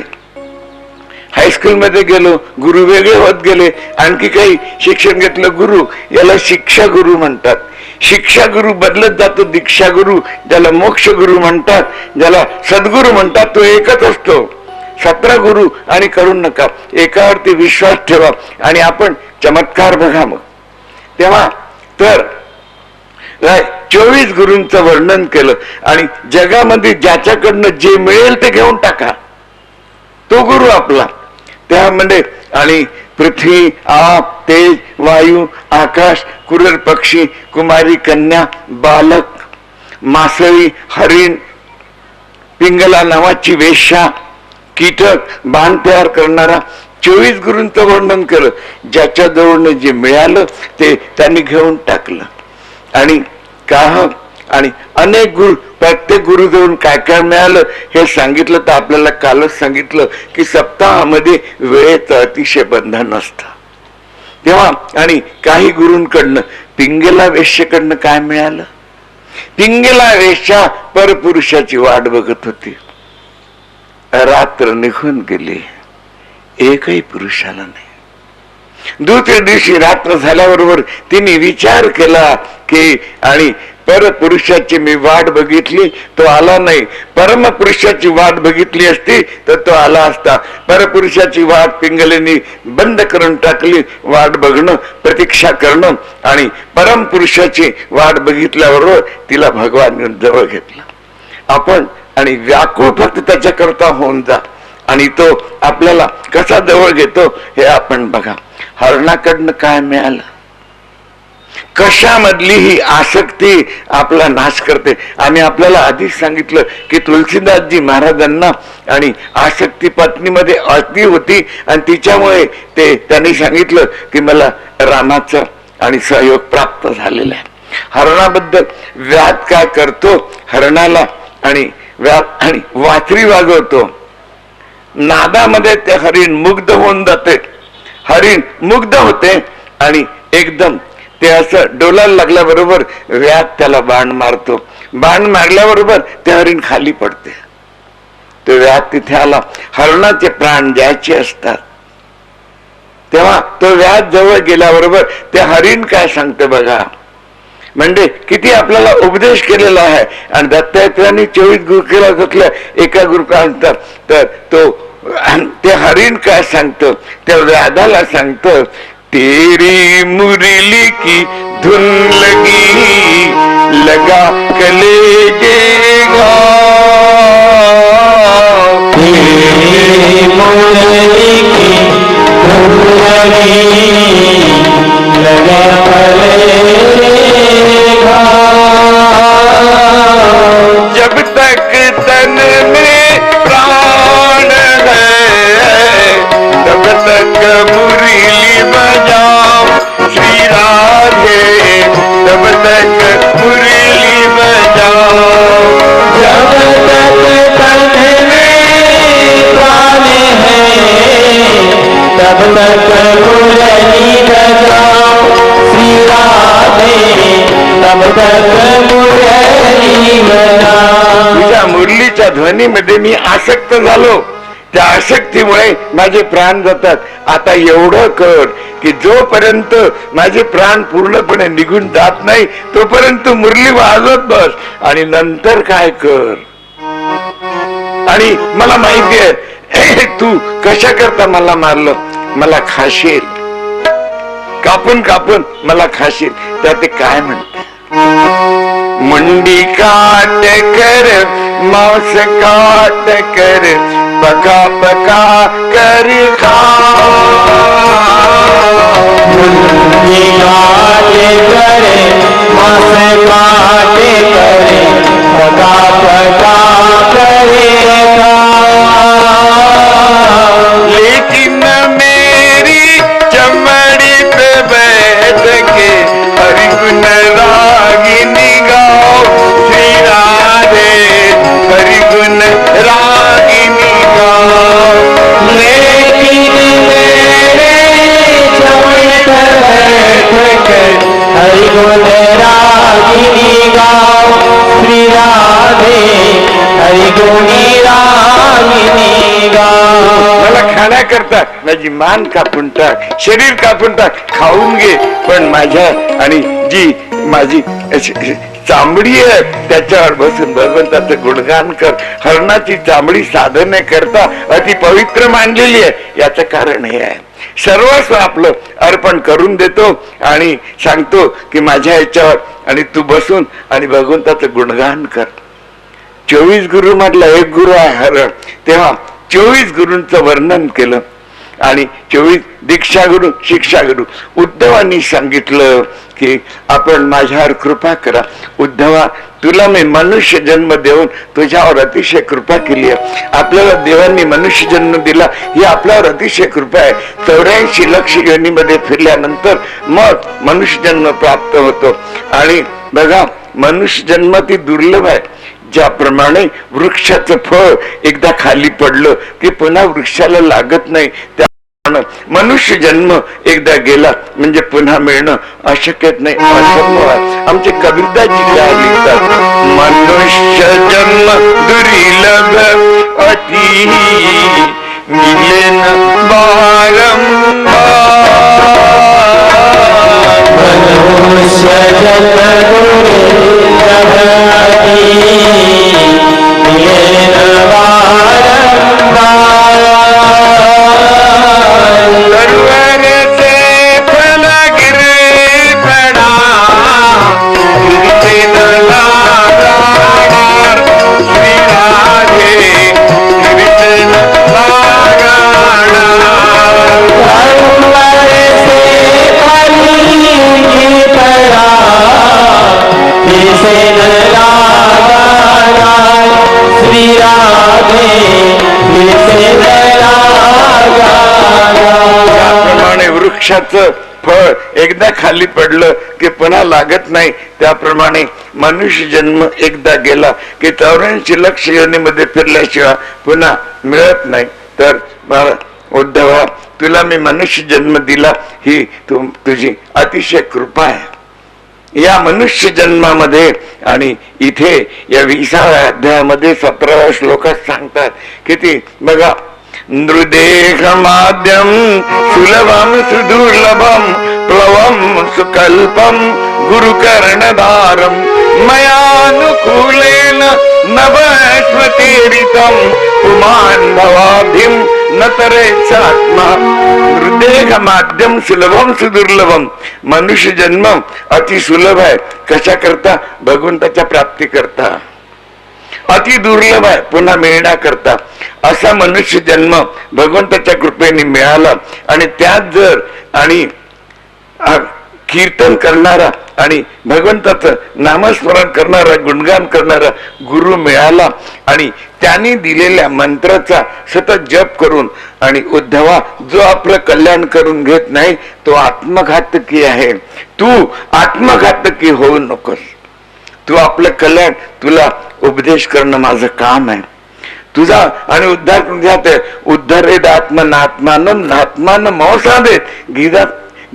हायस्कूल मध्ये गेलो, गुरु वेगळे होत गेले. आणखी काही शिक्षण घेतलं, गुरु. याला शिक्षा गुरु म्हणतात. शिक्षा गुरु बदलत जातो. दीक्षा गुरु, ज्याला मोक्ष गुरु म्हणतात, ज्याला सद्गुरु म्हणतात, तो एकच असतो. 17 गुरु आणि करू नका. एकावरती विश्वास ठेवा आणि आपण चमत्कार बघा. मग तेव्हा तर 24 गुरूंचं वर्णन केलं आणि जगामध्ये ज्याच्याकडनं जे मिळेल ते घेऊन टाका, तो गुरु आपला. त्यामध्ये आणि पृथ्वी, आप, तेज, वायू, आकाश, कुरर पक्षी, कुमारी कन्या, बालक, मासळी, हरिण, पिंगला नावाची वेश्या, कीटक, बाण तयार करणारा, 24 गुरूंचं वर्णन केलं. ज्याच्या जवळनं जे मिळालं ते त्यांनी घेऊन टाकलं. आणि का आणि अनेक गुरु, प्रत्येक गुरु जवळून काय काय मिळालं हे सांगितलं. तर आपल्याला कालच सांगितलं की सप्ताहामध्ये वेळेचं अतिशय बंधन असतं. तेव्हा आणि काही गुरूंकडनं पिंगला वेश्येकडनं काय मिळालं? पिंगला वेश्या परपुरुषाची वाट बघत होती. रात्र निघून गेली, एकही पुरुषाला नाही. दुसऱ्या दिवशी रात्र झाल्याबरोबर तिने विचार केला की आणि परपुरुषाची मी वाट बघितली, तो आला नाही. परमपुरुषाची वाट बघितली असती तर तो आला असता. परपुरुषाची वाट पिंगलेनी बंद करून टाकली. वाट बघणं, प्रतीक्षा करणं. आणि परमपुरुषाची वाट बघितल्याबरोबर तिला भगवान जवळ घेतला. आपण आणि व्याकुळ फक्त त्याच्याकरता होऊन जा आणि तो आपल्याला कसा जवळ घेतो हे आपण बघा. हरणाकडनं काय मिळालं? कशामधली ही आसक्ती आपला नाश करते. आम्ही आपल्याला आधीच सांगितलं की तुलसीदासजी महाराजांना आणि आसक्ती पत्नीमध्ये अति होती आणि तिच्यामुळे ते त्यांनी सांगितलं की मला रामाचा आणि सहयोग प्राप्त झालेला आहे. हरणाबद्दल व्याध काय करतो? हरणाला आणि व्याध आणि वासरी वाजवतो. नादामध्ये ते हरिण मुग्ध होऊन जाते. हरिण मुग्ध होते आणि एकदम ते असं डोलायला लागल्याबरोबर व्याध त्याला बाण मारतो. बाण मारल्याबरोबर ते हरिण खाली पडते. तो व्याध तिथे आला. हरणाचे प्राण द्यायचे असतात. तेव्हा तो व्याध जवळ गेल्याबरोबर ते हरिण काय सांगते बघा. म्हणजे किती आपल्याला उपदेश केलेला आहे. आणि दत्तात्रयांनी 24 गुरु केला घेतलं एका गुरुकांतर. तर तो ते हरिण काय सांगतो? त्या व्याधाला सांगतो, तेरी मुरली की धुन लगी लगा कलेजे तेरी मुरली की धुन लगी लगा कलेजे जब तक तन में प्राण है तब तक मुरली बजाओ श्री राधे, तब तक मुरली बजाओ. जब तक तन में प्राण है तब तक मुरली बजाओ श्री राधे, तब तक मुरली बजाओ. तुझ्या मुरलीच्या ध्वनीमध्ये मी आसक्त झालो. त्या आसक्तीमुळे माझे प्राण जातात. आता एवढं कर की जोपर्यंत माझे प्राण पूर्णपणे निघून जात नाही तोपर्यंत मुरली वाजवत बस. आणि नंतर काय कर? आणि मला माहिती आहे तू कशा करता मला मारलं. मला खाशील, कापून कापून मला खाशील. तर ते काय म्हणते? मुंडी काट कर मांस काट कर पका पका कर खा. मुंडी काट कर मांस काट कर पका पका कर खा. टाक, माझी मान कापून टाक, शरीर कापून टाक, खाऊन घे, पण माझ्या आणि जी माझी चांबडी आहे त्याच्यावर बसून भगवंताचं गुणगान कर. हरणाची चांबडी साधने करता अति पवित्र मानलेली आहे. याचं कारण हे आहे, सर्वस्व आपलं अर्पण करून देतो आणि सांगतो की माझ्या याच्यावर आणि तू बसून आणि भगवंताचं गुणगान कर. 24 गुरु मधला एक गुरु आहे हरण. तेव्हा 24 गुरूंचं वर्णन केलं आणि 24 दीक्षा गुरु, शिक्षा गुरु. उद्धवांनी सांगितलं की आपण माझ्यावर कृपा करा. उद्धवा, तुला मी मनुष्य जन्म देऊन तुझ्यावर अतिशय कृपा केली आहे. आपल्याला देवांनी मनुष्य जन्म दिला, ही आपल्यावर अतिशय कृपा आहे. 84 लक्ष योनीमध्ये फिरल्यानंतर मग मनुष्य जन्म प्राप्त होतो. आणि बघा, मनुष्य जन्म ती दुर्लभ आहे. ज्याप्रमाणे वृक्षाचं फळ एकदा खाली पडलं की पुन्हा वृक्षाला लागत नाही, मनुष्य जन्म एकदा गेला म्हणजे पुन्हा मिळणं अशक्यच नाही, असंभव आहे. आमचे कबीरदासजी काय लिहितात, मनुष्य जन्म दुर्लभ अति मिलेन बारंबार. मनुष्य जन्म दुर्लभ अति मिलेन बारंबार. सर्वर से फल गिरे पड़ा, गिरते न लागणार. श्री राधे गिरते न लागणार. सर्वर से फल गिरे पड़ा, गिरते न लागणार. श्री राधे गिरते न त्याप्रमाणे वृक्षाचं फळ एकदा खाली पडलं की पुन्हा लागत नाही, त्याप्रमाणे मनुष्य जन्म एकदा गेला की 84 लक्ष योनीमध्ये फिरल्याशिवाय पुन्हा मिळत नाही. तर उद्धवा, तुला मी मनुष्य जन्म दिला, ही तुझी अतिशय कृपा आहे. या मनुष्य जन्मामध्ये आणि इथे या 20व्या अध्यायामध्ये 17व्या श्लोकात सांगतात किती बघा, नृदेह माध्यम सुलभम सुदुर्लभम प्लवम सुकल्पम गुरुकर्णधारम मयानुकूलेन नभस्मतीरितम पुमान भवाभिम नतरेचात्मा. नृदेह माध्यम सुलभम सुदुर्लभम. मनुष्य जन्म अति सुलभ आहे. कशा करता? भगवंताच्या प्राप्ती करता. अति दुर्लभ आहे, पुन्हा मिळण्याकरता. असा मनुष्य जन्म भगवंताच्या कृपेने मिळाला आणि त्यात जर आणि कीर्तन करणारा आणि भगवंताचं नामस्मरण करणारा, गुणगान करणारा गुरु मिळाला आणि त्यांनी दिलेल्या मंत्राचा सतत जप करून. आणि उद्धवा, जो आपलं कल्याण करून घेत नाही तो आत्मघातकी आहे. तू आत्मघातकी होऊ नकोस. तू आपलं कल्याण, तुला उपदेश करणं माझं काम आहे. तुझा आणि उद्धार करून उद्धारेद आत्मनात्मानं नात्मानं मौसादेत.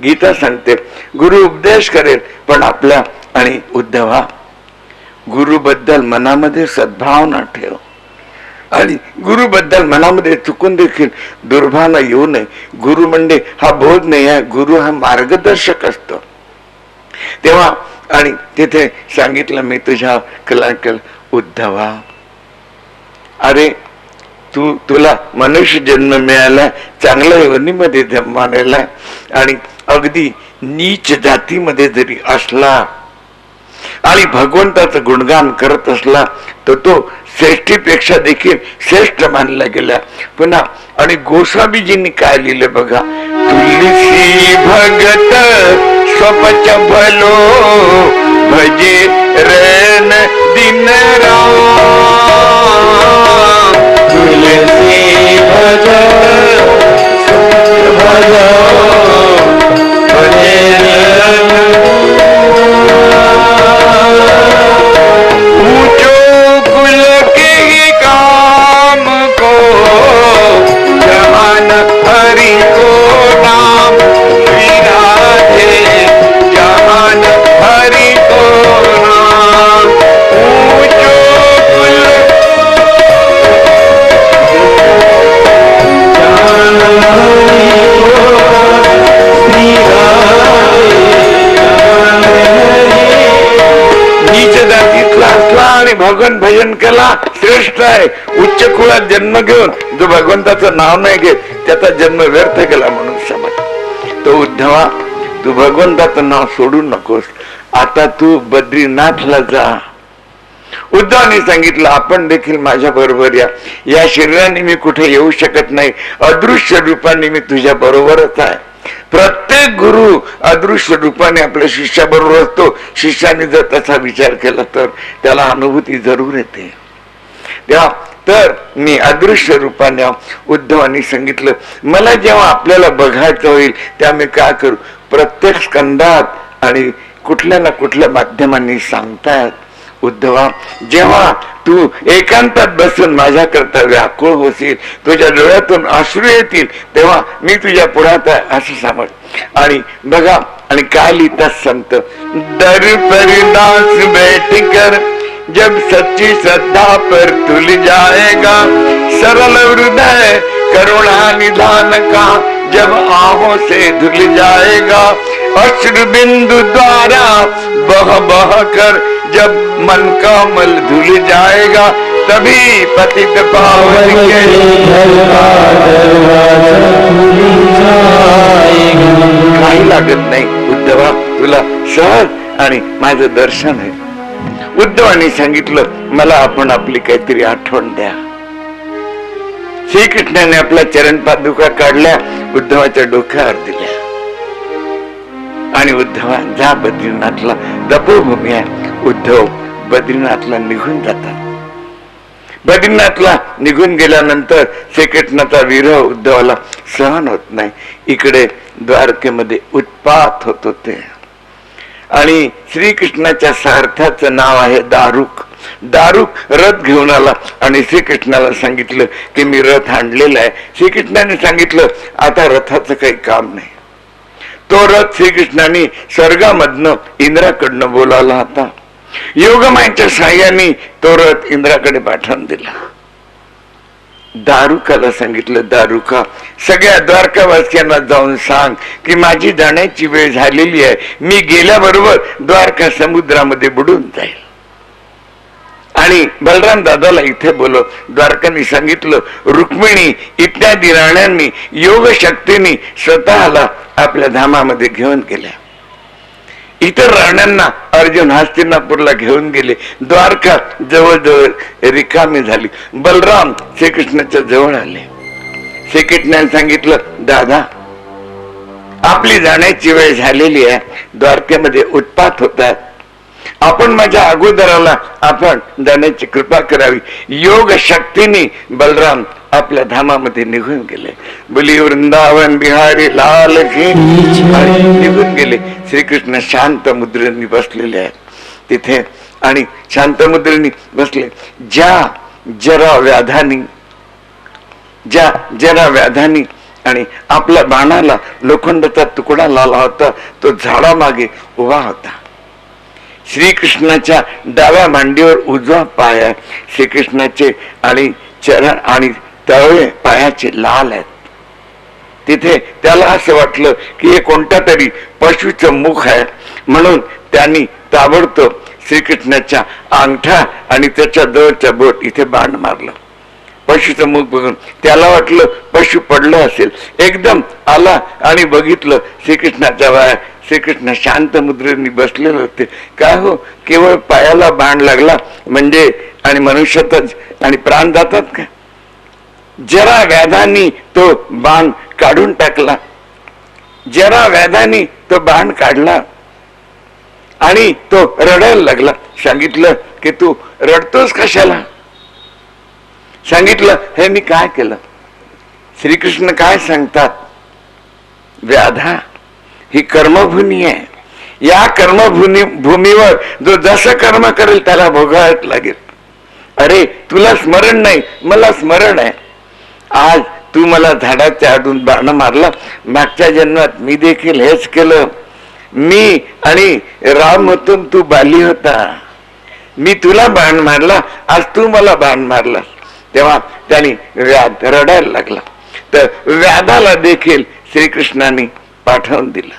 गीता सांगते, गुरु उपदेश करेल, पण आपल्या आणि उद्धवा, गुरुबद्दल मनामध्ये सद्भावना ठेव आणि गुरुबद्दल मनामध्ये चुकून देखील दुर्भावना येऊ नये. गुरु म्हणजे हा बोध नाही आहे, गुरु हा मार्गदर्शक असतो. तेव्हा आणि तिथे सांगितलं, मी तुझ्या कल्याण उद्धवा, अरे तुला मनुष्य जन्म मिळाला, चांगल्या योनीमध्ये जन्म आलेला आणि अगदी नीच जातीमध्ये जरी असला आणि भगवंताचं गुणगान करत असला तर तो श्रेष्ठीपेक्षा देखील श्रेष्ठ मानला गेला. पुन्हा आणि गोसावीजींनी काय लिहिलं बघा, तुलसी भगत स्वपच भलो भजे रन दिन तुलसी भजन भजो भजे ऊंचो कुल के ही काम को जहान हरि को नाम. श्री राधे जहान हरि को नाम. ऊंचो कुल आणि भगवान भजन केला श्रेष्ठ आहे. उच्च कुळात जन्म घेऊन जो भगवंताचं नाव नाही घेत त्याचा जन्म व्यर्थ केला म्हणून समज. तो उद्धवा, तू भगवंताचं नाव सोडू नकोस. आता तू बद्रीनाथला जा. उद्धवाने सांगितलं, आपण देखील माझ्या बरोबर या. या शरीराने मी कुठे येऊ शकत नाही. अदृश्य रूपाने मी तुझ्या बरोबरच आहे. प्रत्येक गुरु अदृश्य रूपाने आपल्या शिष्याबरोबर असतो. शिष्याने जर तसा विचार केला तर त्याला अनुभूती जरूर येते. तेव्हा तर मी अदृश्य रूपाने. उद्धवानी सांगितलं, मला जेव्हा आपल्याला बघायचं होईल तेव्हा मी काय करू. प्रत्येक स्कंदात आणि कुठल्या ना कुठल्या माध्यमांनी सांगतात, उद्धवा जेव्हा तू एकांतात बसून माझ्याकरता व्याकुळ होशील, तुझ्या डोळ्यातून अश्रू येतील, तेव्हा मी तुझ्या पुढात आहे असं समज. आणि बघा, आणि काय लिहितात संत, दर परिदास बैठ कर जब सच्ची श्रद्धा पर तुल जाएगा, सरल हृदय करुणा निधान का जब आहों से धुल जाएगा, अश्रु बिंदु द्वारा बह बह कर जब मन का मल धुल जाएगा, तभी पतित पावन के काही लागत नाही उद्धवा, तुला सहज आणि माझं दर्शन आहे. उद्धवाने सांगितलं, मला आपण आपली काहीतरी आठवण द्या. श्रीकृष्णाने आपल्या चरण पादुका काढल्या, उद्धवाच्या डोक्यावर दिल्या आणि उद्धवा जा बद्रीनाथला, तपोभूमी आहे. उद्धव बद्रीनाथला निघून जातात. बद्रीनाथला निघून गेल्यानंतर श्रीकृष्णाचा विरह उद्धवाला सहन होत नाही. इकडे द्वारकेमध्ये उत्पात होत होते आणि श्रीकृष्णाच्या सारथ्याचं नाव आहे दारुक. दारुक रथ घेऊन आला आणि श्रीकृष्णाला सांगितलं की मी रथ आणलेला आहे. श्रीकृष्णाने सांगितलं, आता रथाचं काही काम नाही. तो रथ श्रीकृष्णाने स्वर्गामधनं इंद्राकडनं बोलावला होता. योगमायेच्या साह्याने तो रथ इंद्राकडे पाठवून दिला. दारुकाला सांगितलं, दारुका सगळ्या द्वारकावासियांना जाऊन सांग की माझी जाण्याची वेळ झालेली आहे. मी गेल्याबरोबर द्वारका समुद्रामध्ये बुडून जाईल. आणि बलराम दादाला इथे बोलव. द्वारकांनी सांगितलं, रुक्मिणी इत्यादी राण्यांनी योग शक्तीने स्वतःला आपल्या धामामध्ये घेऊन गेल्या. इतर राण्यांना अर्जुन हस्तिनापूरला घेऊन गेले. द्वारका जवळजवळ रिकामी झाली. बलराम श्रीकृष्णाच्या जवळ आले. श्रीकृष्णाने सांगितलं, दादा आपली जाण्याची वेळ झालेली आहे. द्वारकेमध्ये उत्पात होत आहे. आपण माझ्या अगोदराला आपण जाण्याची कृपा करावी. योग शक्तीने बलराम आपल्या धामामध्ये निघून गेले. बोली वृंदावन बिहारी लाल की. निघून गेले. श्रीकृष्ण शांत मुद्रेने बसलेले आहेत तिथे आणि शांत मुद्रेने बसले. ज्या जरा व्याधानी आणि आपल्या बाणाला लोखंडाचा तुकडा लावला होता तो झाडामागे उभा होता. श्रीकृष्णाच्या डाव्या मांडीवर उजवा पाय आहे. श्रीकृष्णाचे आणि चरण आणि तळवे पायाचे लाल आहेत. तिथे त्याला असं वाटलं की हे कोणत्या तरी पशुचं मुख आहे म्हणून त्यांनी ताबडतोब श्रीकृष्णाच्या अंगठा आणि त्याच्या जवळच्या बोट इथे बाण मारलं. पशुचं मुख बघून त्याला वाटलं पशु पडलं असेल. एकदम आला आणि बघितलं श्रीकृष्णाच्या वाया. श्रीकृष्ण शांत मुद्रेने बसलेले होते. काय हो, केवळ पायाला बाण लागला म्हणजे आणि मनुष्यातच आणि प्राण जातात का? जरा व्याधानी तो बाण काढून टाकला. जरा व्याधानी तो बाण काढला आणि तो रडायला लागला. सांगितलं की तू रडतोस कशाला? सांगितलं, हे मी काय केलं? श्रीकृष्ण काय सांगतात, व्याधा ही कर्मभूमी आहे. या भूमीवर जो जसं कर्म करेल त्याला भोगावंच लागेल. अरे तुला स्मरण नाही, मला स्मरण आहे. आज तू मला झाडाच्या आडून बाण मारला. मागच्या जन्मात मी देखील हेच केलं. मी आणि राम होतो, तू बाली होता. मी तुला बाण मारला, आज तू मला बाण मारला. तेव्हा त्याने व्याध रडायला लागला. तर व्याधाला देखील श्रीकृष्णाने पाठवून दिलं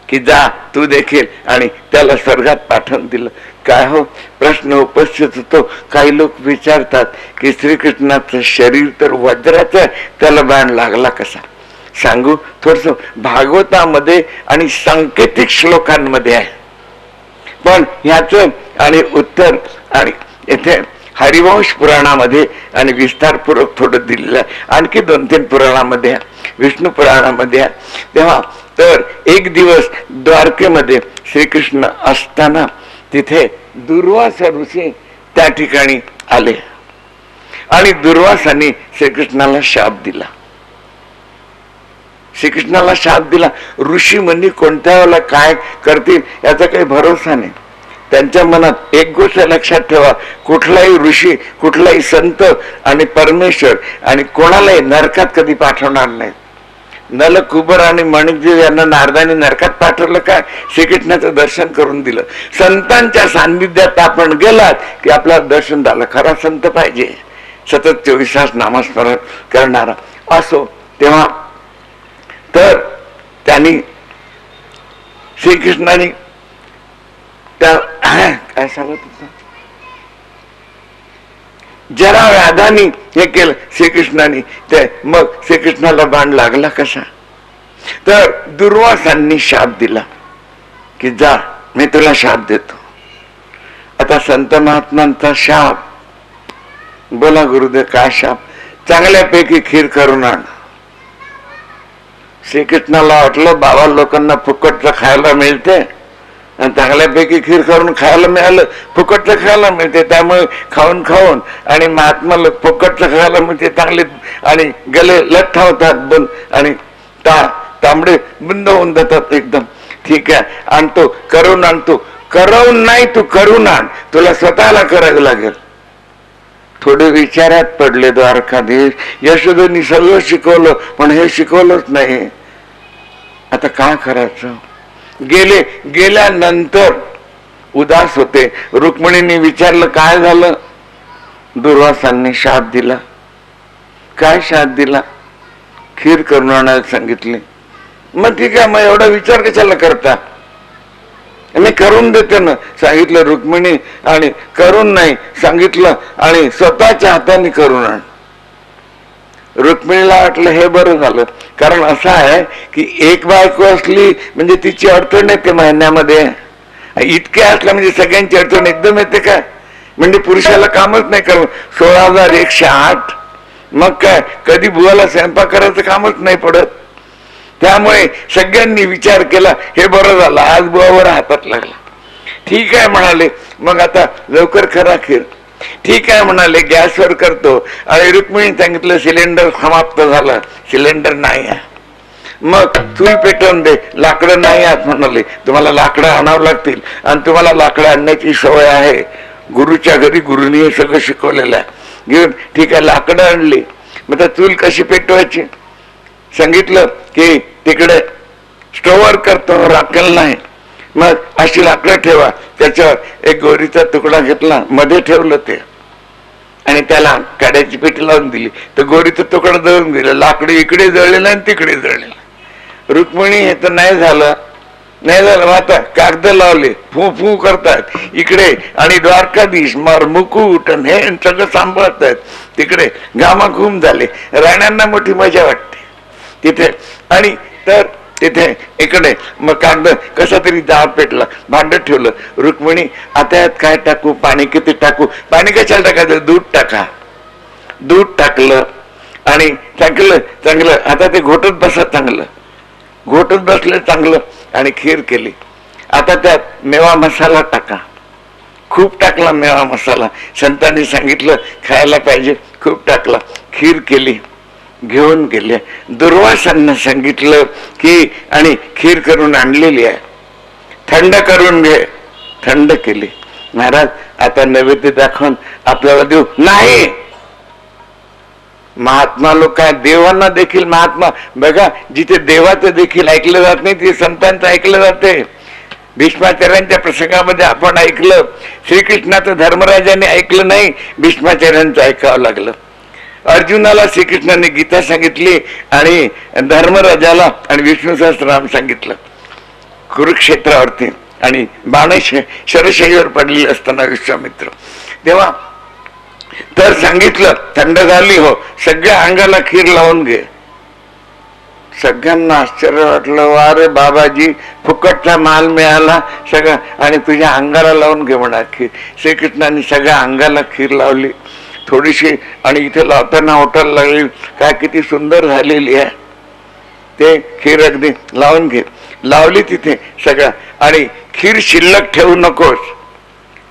की जा तू देखील, आणि त्याला स्वर्गात पाठवून दिलं. काय हो, प्रश्न उपस्थित होतो. काही लोक विचारतात की श्रीकृष्णाचं शरीर तर वज्राचं आहे, त्याला बाण लागला कसा? सांगू थोडस. भागवतामध्ये आणि सांकेतिक श्लोकांमध्ये आहे, पण ह्याच आणि उत्तर आणि येथे हरिवंश पुराणामध्ये आणि विस्तारपूर्वक थोडं दिलेलं आहे. आणखी 2-3 पुराणामध्ये आहे, विष्णू पुराणामध्ये आहे. तेव्हा तर एक दिवस द्वारकेमध्ये श्रीकृष्ण असताना तिथे दुर्वासा ऋषी त्या ठिकाणी आले आणि दुर्वासाने श्रीकृष्णाला शाप दिला. श्रीकृष्णाला शाप दिला. ऋषी मुनी कोणत्या वेळेला काय करतील याचा काही भरोसा नाही. त्यांच्या मनात एक गोष्ट लक्षात ठेवा, कुठलाही ऋषी, कुठलाही संत आणि परमेश्वर आणि कोणालाही नरकात कधी पाठवणार नाही. नल, कुबर आणि माणिकदेव यांना नारदाने नरकात पाठवलं काय? श्रीकृष्णाचं दर्शन करून दिलं. संतांच्या सान्निध्यात आपण गेलात की आपल्याला दर्शन झालं. खरा संत पाहिजे, सतत 24 तास नामस्मरण करणारा असो. तेव्हा तर त्यांनी श्रीकृष्णाने त्या काय सांगत होता, जरा व्याधानी हे केलं श्रीकृष्णाने. ते मग श्रीकृष्णाला बाण लागला कसा? तर दुर्वासांनी शाप दिला की जा, मी तुला शाप देतो. आता संत महात्मांचा शाप, बोला गुरुदेव काय शाप? चांगल्यापैकी खीर करून आण. श्रीकृष्णाला वाटलं बाबा लोकांना फुकटचं खायला मिळते आणि चांगल्यापैकी खीर करून खायला मिळालं, फुकटचं खायला मिळते, त्यामुळे खाऊन खाऊन आणि महात्माला फुकटचं खायला मिळते, चांगले आणि गले लठ्ठ होतात बंद आणि तांबडे बंद होऊन जातात एकदम. ठीक आहे, आणतो, करून आणतो. करवून नाही, तू करून आण, तुला स्वतःला करायला लागेल. थोडे विचारात पडले द्वारकाधीश. यशोदेनी सगळं शिकवलं पण हे शिकवलंच नाही. आता काय करायचं? गेल्यानंतर उदास होते. रुक्मिणीने विचारलं काय झालं? दुर्वासांनी शाप दिला. काय शाप दिला? खीर करून आणायला सांगितली. मग ठीक आहे, मग एवढा विचार कशाला करता? मी करून देते ना सांगितलं रुक्मिणी, आणि करून नाही सांगितलं आणि स्वतःच्या हाताने करून आण. रुक्मिणीला वाटलं हे बरं झालं, कारण असं आहे की एक बायको असली म्हणजे तिची अडचण येते महिन्यामध्ये. इतके असल्या म्हणजे सगळ्यांची अडचण एकदम येते काय? म्हणजे पुरुषाला कामच नाही करून 16,108. मग काय, कधी बुवाला स्वयंपाक करायचं कामच नाही पडत. त्यामुळे सगळ्यांनी विचार केला हे बरं झालं, आज बुवावर हातात लागला. ठीक आहे म्हणाले, मग आता लवकर करा खीर. ठीक आहे म्हणाले, गॅसवर करतो. आणि रुक्मिणी सांगितलं सिलेंडर समाप्त झाला, सिलेंडर नाही आहे. मग चूल पेटवून दे. लाकडं नाही आहेत म्हणाले, तुम्हाला लाकडं आणावं लागतील आणि तुम्हाला लाकडं आणण्याची सवय आहे. गुरुच्या घरी गुरुनी हे सगळं शिकवलेलं आहे. घेऊन ठीक आहे लाकडं आणली. मग चूल कशी पेटवायची सांगितलं की तिकडे स्टोवर करतो, राखेल नाही. मग अशी लाकडं ठेवा, त्याच्यावर एक गोरीचा तुकडा घेतला, मध्ये ठेवलं ते आणि त्याला काड्याची पेटी लावून दिली. तर गोरीचा तुकडा जळून दिला. लाकडं इकडे जळलेलं आणि तिकडे जळलेलं. रुक्मिणी हे तर नाही झालं. आता कागद लावले, फू फू करतात इकडे आणि द्वारकाधीश मार मुकुट हे सगळं सांभाळतात. तिकडे घामाघूम झाले. राण्यांना मोठी मजा वाटते तिथे. आणि तर तिथे इकडे मग कागद कसा तरी जाळ पेटला, भांड ठेवलं. रुक्मिणी आता यात काय टाकू, पाणी किती टाकू? पाणी कशाला टाकायचं? दूध टाका. दूध टाकलं आणि टाकलं चांगलं. आता ते घोटत बसा, चांगलं घोटत बसलं चांगलं आणि खीर केली. आता त्यात मेवा मसाला टाका. खूप टाकला मेवा मसाला. संतांनी सांगितलं खायला पाहिजे, खूप टाकला. खीर केली, घेऊन गेले. दुर्वासांना सांगितलं की आणि खीर करून आणलेली आहे, थंड करून घे. थंड केली. महाराज आता नैवेद्य दाखवून आपल्याला देऊ. नाही, महात्मा लोक काय, देवांना देखील महात्मा बघा, जिथे देवाचं देखील ऐकलं जात नाही ते संतांचं ऐकलं जाते. भीष्माचार्यांच्या प्रसंगामध्ये आपण ऐकलं, श्रीकृष्णाचं धर्मराजाने ऐकलं नाही, भीष्माचार्यांचं ऐकावं लागलं. अर्जुनाला श्रीकृष्णाने गीता सांगितली आणि धर्मराजाला आणि विष्णू सहस्त्रनाम सांगितलं. कुरुक्षेत्रावरती आणि बाण शरशैवर पडलेली असताना विश्वामित्र तेव्हा तर सांगितलं थंड झाली हो, सगळ्या अंगाला खीर लावून घे. सगळ्यांना आश्चर्य वाटलं, वा रे बाबाजी, फुकटचा माल मिळाला सगळं आणि तुझ्या अंगाला लावून घे म्हणा खीर. श्रीकृष्णाने सगळ्या अंगाला खीर लावली थोडीशी आणि इथे लावताना वाटायला लागली काय किती सुंदर झालेली आहे. ते खीर अगदी लावून घे. लावली तिथे सगळं आणि खीर शिल्लक ठेवू नकोस,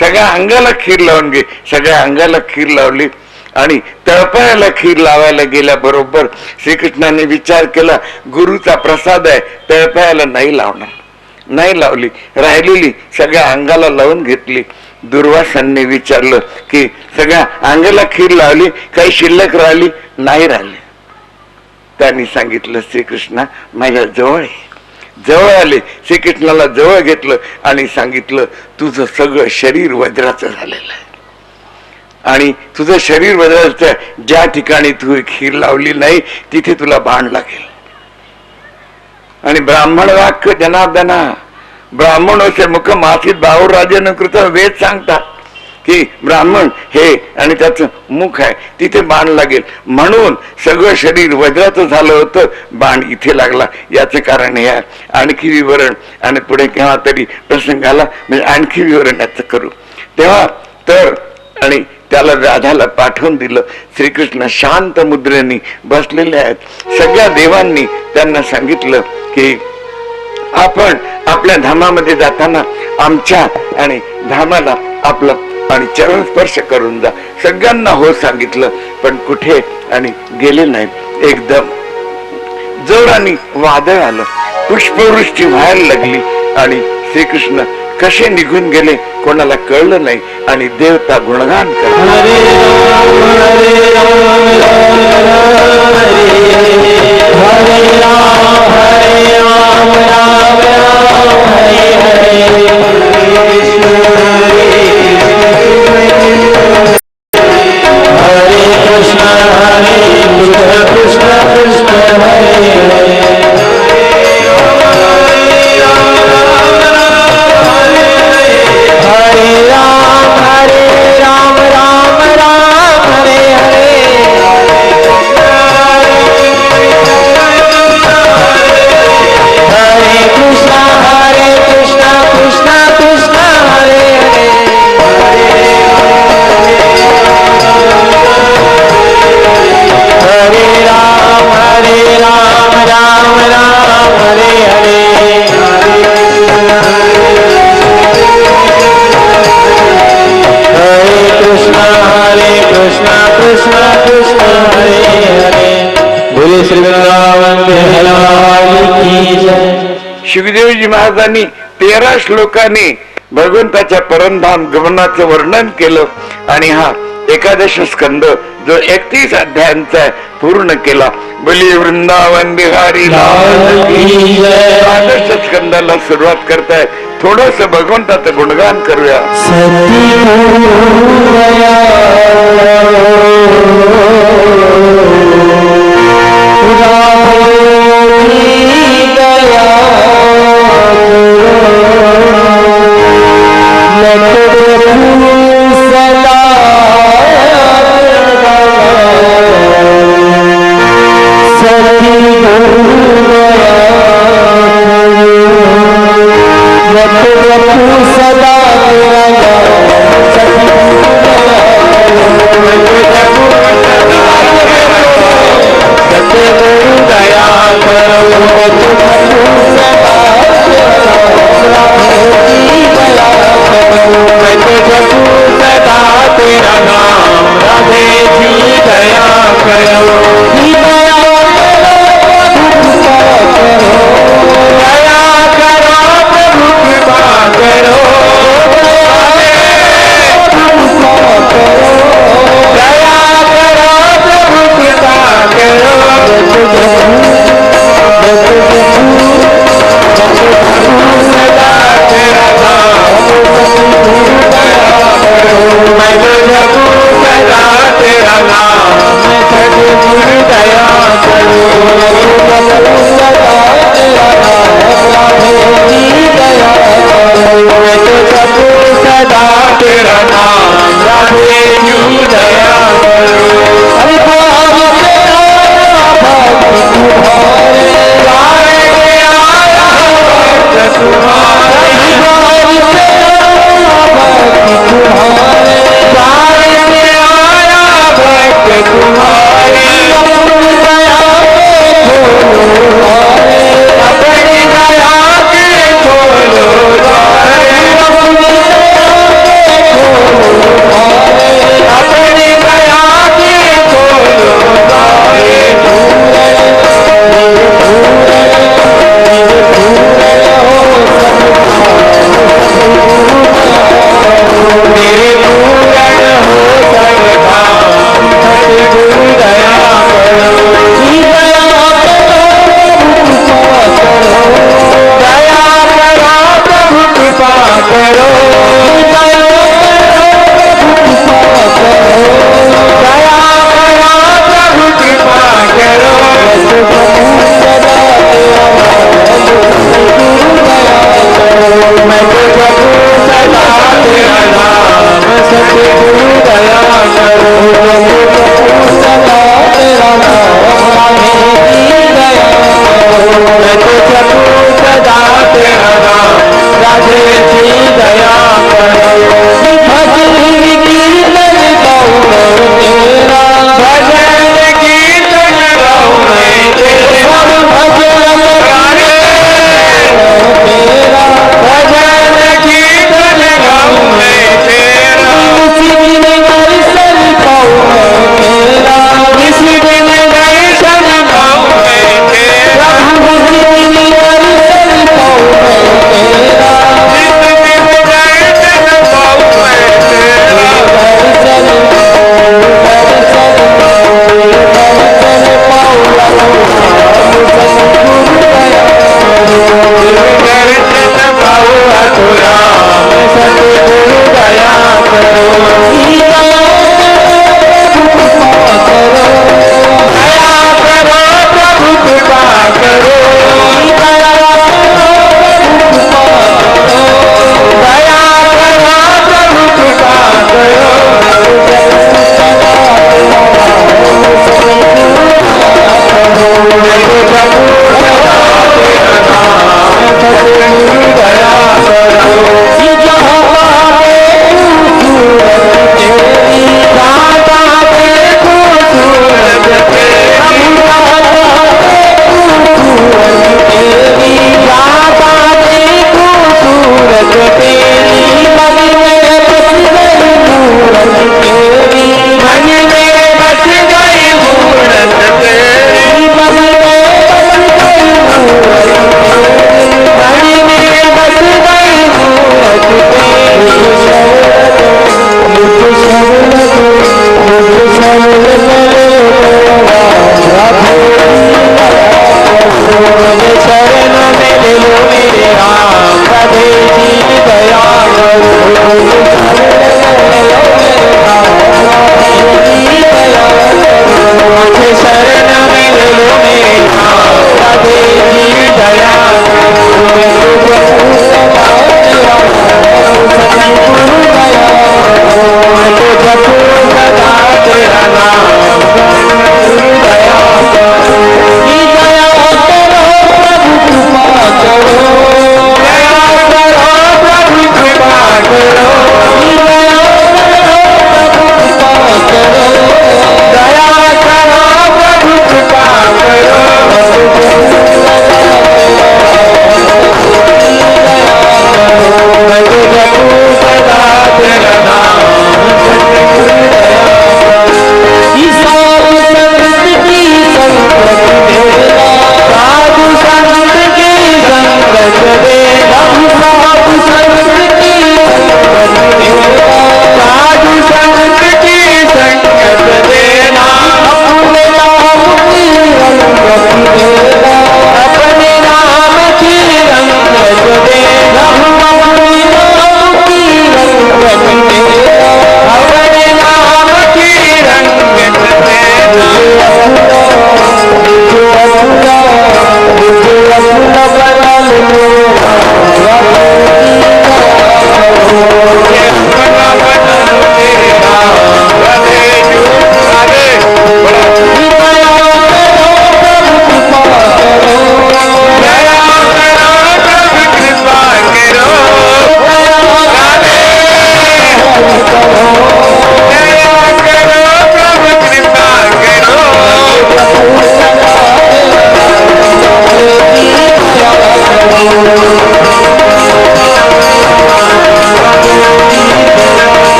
सगळ्या अंगाला खीर लावून घे. सगळ्या अंगाला खीर लावली आणि तळपायाला खीर लावायला गेल्याबरोबर श्रीकृष्णाने विचार केला गुरुचा प्रसाद आहे, तळपायाला नाही लावणार. नाही लावली, राहिलेली सगळ्या अंगाला लावून घेतली. दुर्वासांनी विचारलं की सगळ्या अंगाला खीर लावली, काही शिल्लक राहिली? नाही राहिली. त्यांनी सांगितलं श्रीकृष्णा माझ्या जवळ आहे. जवळ आले, श्रीकृष्णाला जवळ घेतलं आणि सांगितलं तुझं सगळं शरीर वज्राचं झालेलं आहे आणि तुझं शरीर वज्राचं, ज्या ठिकाणी तू खीर लावली नाही तिथे तुला बाण लागेल. आणि ब्राह्मण वाक्य जनार्दना ब्राह्मणोचे मुख मासित भाऊराजन कृत वेद सांगतात की ब्राह्मण हे आणि त्याचं मुख आहे तिथे बाण लागेल. म्हणून सगळं शरीर वज्राचं झालं होतं, बाण इथे लागला. याचं कारण हे आहे. आणखी विवरण आणि पुढे केव्हा तरी प्रसंगाला म्हणजे आणखी विवरण याचं करू. तेव्हा तर आणि त्याला राधाला पाठवून दिलं. श्रीकृष्ण शांत मुद्रेने बसलेले आहेत. सगळ्या देवांनी त्यांना सांगितलं की आपण आपल्या धामामध्ये जाताना आमच्या आणि धामाला आपलं आणि चरण स्पर्श करून जा. सगळ्यांना हो सांगितलं पण कुठे आणि गेले नाहीत. एकदम जोराने वादळ आलं, पुष्पवृष्टी व्हायला लागली आणि श्रीकृष्ण कसे निघून गेले कोणाला कळलं नाही आणि देवता गुणगान करतात. शिवदेवजी महाराजांनी 13 श्लोकांनी भगवंताच्या परमधाम गमनाचं वर्णन केलं आणि हा 11 स्कंद जो 31 अध्यायांचा आहे पूर्ण केला. बली वृंदावन बिहारी 12 स्कंदाला सुरुवात करताय. थोडस भगवंताचं गुणगान करूया. प्रणाम राधे जू दया करो। हरि भाव से आया भक्त तुम्हारे, द्वार पे आया भक्त तुम्हारे। हरि भाव से आया भक्त तुम्हारे, द्वार पे आया भक्त तुम्हारे। अपनी दया के खोलो द्वार, अपनी दया के खोलो द्वार। हो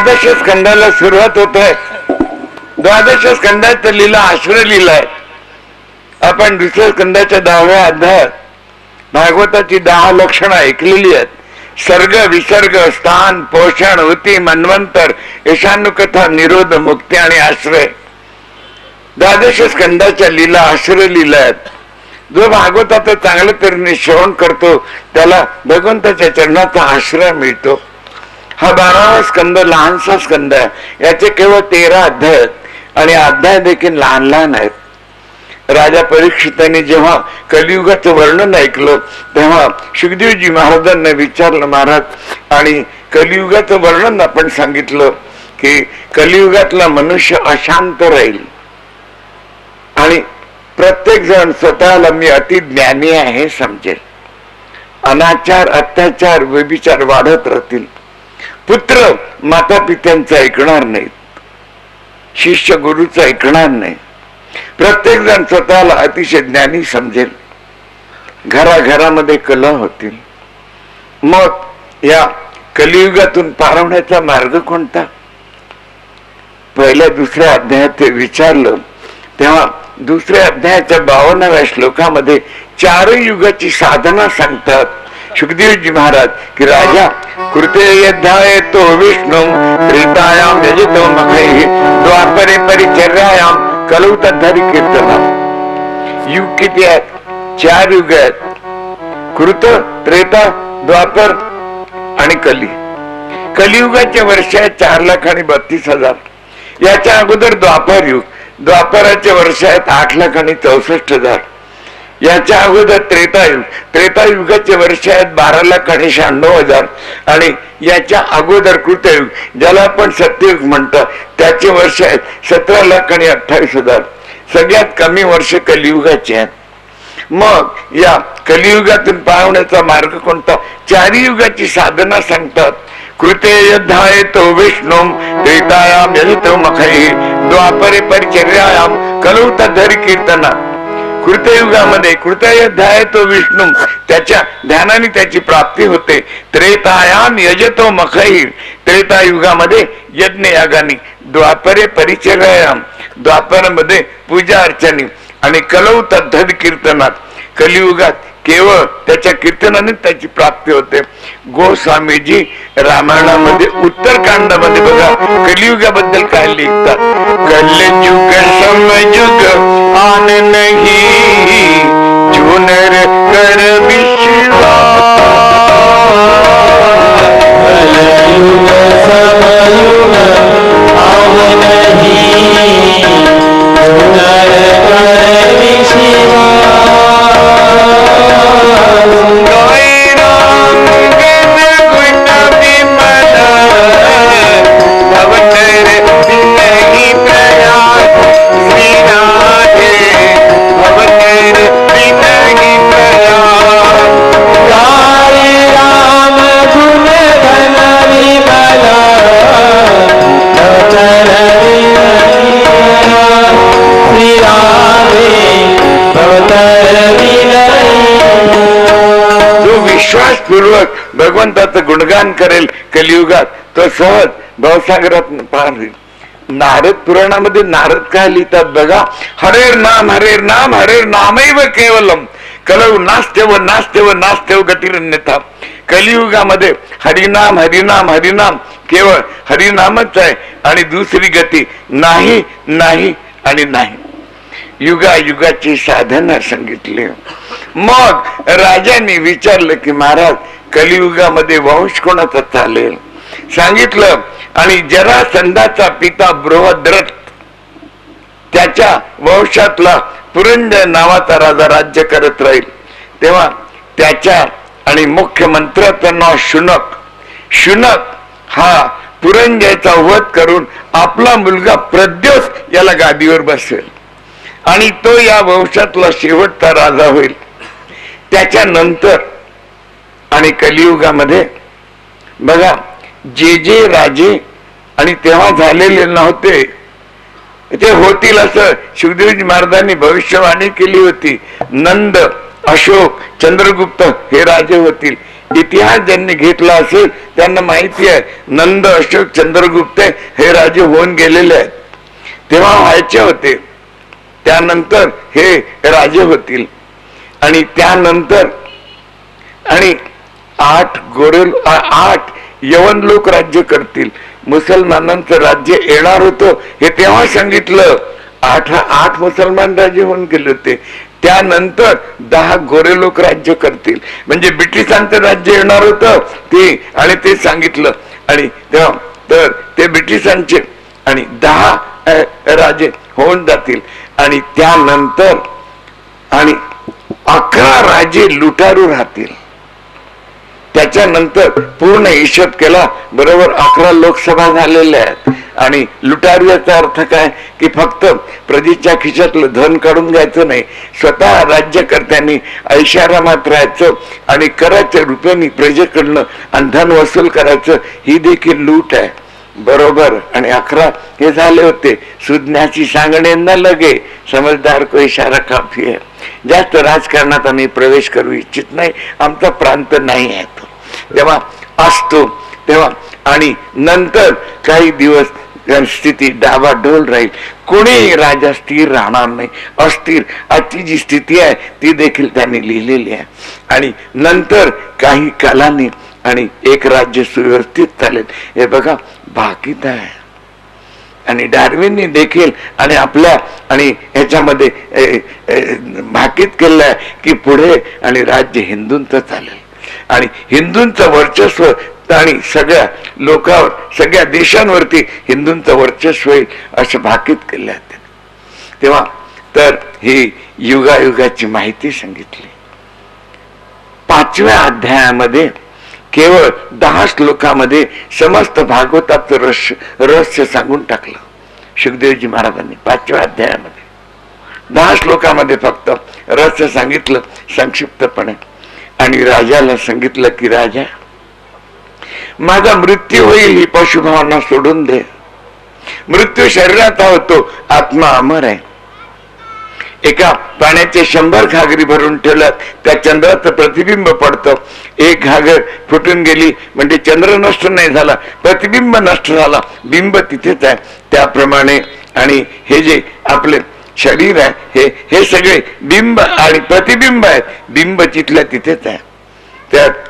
द्वादश स्कंदाला सुरुवात होत आहे. द्वादश स्कंदाचा लीला आश्रय लीला आहे. आपण दुसऱ्या स्कंदाच्या 10व्या अध्यायात भागवताची 10 लक्षणं ऐकलेली आहेत. सर्ग, विसर्ग, स्थान, पोषण, हुती, मन्वंतर, ईशानुकथा, निरोध, मुक्ती आणि आश्रय. द्वादश स्कंदाच्या लीला आश्रय लीला आहेत. जो भागवताचं चांगल्या तऱ्हेने श्रवण करतो त्याला भगवंताच्या चरणाचा आश्रय मिळतो. हा 12वा स्कंद लहानसा स्कंद आहे. याचे केवळ 13 अध्याय आहेत आणि अध्याय देखील लहान लहान आहेत. राजा परीक्षितांनी जेव्हा कलियुगाचं वर्णन ऐकलं तेव्हा सुखदेवजी महाराजांना विचारलं, महाराज आणि कलियुगाचं वर्णन आपण सांगितलं की कलियुगातला मनुष्य अशांत राहील आणि प्रत्येक जण स्वतःला मी अति ज्ञानी आहे समजेल. अनाचार, अत्याचार, व्यभिचार वाढत राहतील. पुत्र माता पित्यांचं ऐकणार नाहीत, शिष्य गुरुचं ऐकणार नाही. प्रत्येक जण स्वतःला अतिशय ज्ञानी समजेल. घराघरामध्ये कलह होतील. मग या कलियुगातून पार होण्याचा मार्ग कोणता? पहिल्या दुसऱ्या अध्यायात ते विचारलं तेव्हा दुसऱ्या अध्यायाच्या 52व्या श्लोकामध्ये 4 युगाची साधना सांगतात सुखदेवजी महाराज की राजा कृते यध्याय तो विष्णू त्रेतायाम यजितो मखैः द्वापरे परिचर्यायाम कलौ तद्धरि कीर्तनम्. युग किती आहेत? 4 युग आहेत. कृत, त्रेता, द्वापर आणि कली. कलियुगाचे वर्ष आहेत 4,32,000. याच्या अगोदर द्वापर युग. द्वापराचे वर्ष आहेत 8,64,000. याच्या अगोदर त्रेतायुग. त्रेतायुगाचे वर्ष आहेत 12,96,000 आणि याच्या अगोदर कृतयुग ज्याला आपण सत्ययुग म्हणतो त्याचे वर्ष आहेत 17,28,000. सगळ्यात कमी वर्ष कलियुगाचे आहेत. मग या कलियुगातून पावण्याचा मार्ग कोणता? 4 युगाची साधना सांगतात. कृते यध्याय तो विष्णू त्रेतायाम यजितो मखैः द्वापरे परिचर्यायाम कलौ तद्धरि कीर्तना. कृतयुगामध्ये कृतयुध्याय तो विष्णू त्याच्या ध्यानाने त्याची प्राप्ती होते. त्रेतायाम यजतो मखैः त्रेतायुगामध्ये यज्ञ यागानी. द्वापरे परिचर्यायाम द्वापरामध्ये पूजा अर्चनी आणि कलौ तद्धरि कीर्तनात कलियुगात केवळ त्याच्या कीर्तनाने त्याची प्राप्ती होते. गोस्वामीजी रामायणामध्ये उत्तरकांडामध्ये बघा कलियुगाबद्दल काय लिहितात. कलयुग समयुग आन नहीं चुनर कर विश्वास. कलयुग समयुग आन नहीं चुनर कर विश्वास. विश्वासपूर्वक भगवंताचं गुणगान करेल कलियुगात तो सहज भवसागरात पार होईल. नारद पुराणामध्ये नारद काय लिहितात बघा. हरेर नाम हरेर नामैव केवलम कलौ नास्त्यव नास्त्यव नास्त्यव गतिरन्यथा. कलियुगामध्ये हरिनाम हरिनाम हरिनाम केवळ हरिनामच आहे आणि दुसरी गती नाही नाही आणि नाही. युगायुगाची साधना सांगितली. मग राजांनी विचारलं की महाराज कलियुगामध्ये वंश कोणाचा चालेल? सांगितलं आणि जरासंधाचा पिता बृहद्रथ त्याच्या वंशातला पुरंजय नावाचा राजा राज्य करत राहील. तेव्हा त्याच्या आणि मुख्यमंत्र्याचं नाव शुनक. शुनक हा पुरंजयचा वध करून आपला मुलगा प्रद्योष याला गादीवर बसवेल आणि तो या वंशातला शेवटचा राजा होईल. त्याच्यानंतर आणि कलियुगामध्ये बघा जे जे राजे आणि तेव्हा झालेले नव्हते ते होतील असं सुखदेवजी महाराजांनी भविष्यवाणी केली होती. नंद, अशोक, चंद्रगुप्त हे राजे होतील. इतिहास ज्यांनी घेतला असेल त्यांना माहिती आहे नंद, अशोक, चंद्रगुप्त हे राजे होऊन गेलेले आहेत. तेव्हा व्हायचे होते, त्यानंतर हे राजे होतील आणि त्यानंतर आणि 8 यवन लोक राज्य करतील. मुसलमानांचं राज्य येणार होतं हे तेव्हा सांगितलं. 8 मुसलमान राजे होऊन गेले होते. त्यानंतर 10 गोरे लोक राज्य करतील. म्हणजे ब्रिटिशांचं राज्य येणार होतं ते, आणि ते सांगितलं. आणि तेव्हा तर ते ब्रिटिशांचे आणि 10 राजे होऊन जातील. आणि त्यानंतर आणि 11 राजे लुटारू राहतील. त्याच्यानंतर पूर्ण हिशोब केला बरोबर 11 लोकसभा झालेल्या आहेत. आणि लुटारू याचा अर्थ काय की फक्त प्रजेच्या खिशातलं धन काढून घ्यायचं नाही, स्वतः राज्यकर्त्यांनी ऐशारामात राहायचं आणि कराच्या रुपयाने प्रजेकडनं आणि धन वसूल करायचं. ही देखील लूट आहे बरोबर. आणि 11 हे झाले होते. सुज्ञाची सांगणे न लगे, समजदार को इशारा काफी आहे. जास्त राजकारणात आम्ही प्रवेश करू इच्छित नाही, आमचा प्रांत नाही आहे तो. तेव्हा असतो तेव्हा आणि नंतर काही दिवस स्थिती डावाडोल राहील. कोणी राजा स्थिर राहणार नाही, अस्थिर. आजची जी स्थिती आहे ती देखील त्यांनी लिहिलेली आहे. आणि नंतर काही कालाने आणि एक राज्य सुव्यवस्थित चालेल. हे बघा भाकीत आहे. आणि डार्विनने देखील आणि आपल्या आणि ह्याच्यामध्ये भाकीत केलं आहे की पुढे आणि राज्य हिंदूंचं चालेल आणि हिंदूंचं वर्चस्व आणि सगळ्या लोकांवर, सगळ्या देशांवरती हिंदूंचं वर्चस्व होईल असं भाकीत केलं आहे. तेव्हा तर ही युगायुगाची माहिती सांगितली. 5व्या अध्यायामध्ये केवळ 10 श्लोकामध्ये समस्त भागवताचं रहस्य सांगून टाकलं शुकदेवजी महाराजांनी. 5व्या अध्यायामध्ये 10 श्लोकामध्ये फक्त रहस्य सांगितलं संक्षिप्तपणे. आणि राजाला सांगितलं की राजा, माझा मृत्यू होईल ही पशुभावना सोडून दे. मृत्यू शरीरात होतो, आत्मा अमर आहे. एका पाण्याचे 100 घागरी भरून ठेवल्यात, त्या चंद्राचं प्रतिबिंब पडतं. एक घागर फुटून गेली म्हणजे चंद्र नष्ट नाही झाला, प्रतिबिंब नष्ट झाला, बिंब तिथेच आहे. त्याप्रमाणे आणि हे जे आपले शरीर आहे हे सगळे बिंब आणि प्रतिबिंब आहेत. बिंब तिथल्या तिथेच आहे.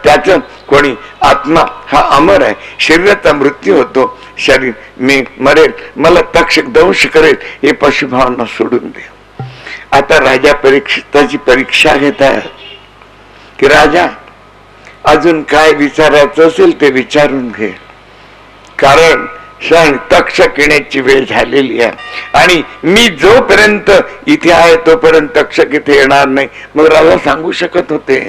त्याचं कोणी आत्मा हा अमर आहे. शरीराचा मृत्यू होतो, शरीर मी मरेल, मला तक्षक दंश करेल, हे पशुभावना सोडून दे. आता राजा परीक्षिताची परीक्षा घेत आहे की राजा अजून काय विचारायचं असेल ते विचारून घे, कारण तक्षक येण्याची वेळ झालेली आहे आणि मी जोपर्यंत इथे आहे तोपर्यंत तक्षक इथे येणार नाही. मग राजा सांगू शकत होते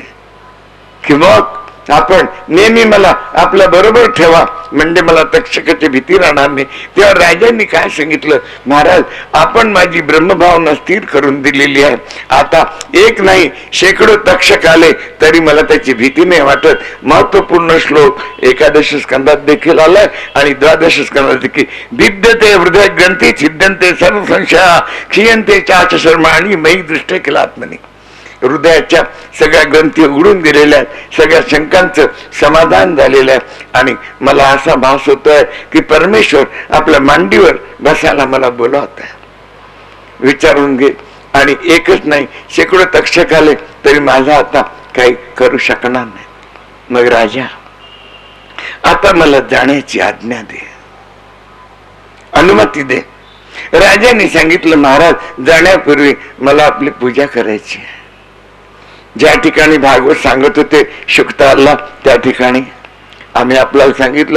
की मग आपण नेहमी मला आपल्या बरोबर ठेवा म्हणजे मला तक्षकाची भीती राहणार नाही. तेव्हा राजांनी काय सांगितलं, महाराज आपण माझी ब्रह्मभावना स्थिर करून दिलेली आहे. आता एक नाही शेकडो तक्षक आले तरी मला त्याची भीती नाही वाटत. महत्वपूर्ण श्लोक 11 स्कंदात देखील आलाय आणि 12 स्कंदात देखील. भिद्यते हृदय ग्रंथी छिद्यंते सर्व संशया क्षीयंते चाच शर्माणी मयी दृष्टे केला आत्मनी. हृदयाच्या सगळ्या ग्रंथी उघडून दिलेल्या आहेत, सगळ्या शंकांचं समाधान झालेलं आहे. आणि मला असा भास होतोय की परमेश्वर आपल्या मांडीवर बसायला मला बोलवत आहे. विचारून घे. आणि एकच नाही शेकडो तक्षक आले तरी माझा आता काही करू शकणार नाही. मग राजा आता मला जाण्याची आज्ञा दे, अनुमती दे. राजाने सांगितलं, महाराज जाण्यापूर्वी मला आपली पूजा करायची आहे. ज्या ठिकाणी भागवत सांगत होते शुकताला त्या ठिकाणी आम्ही आपल्याला सांगितलं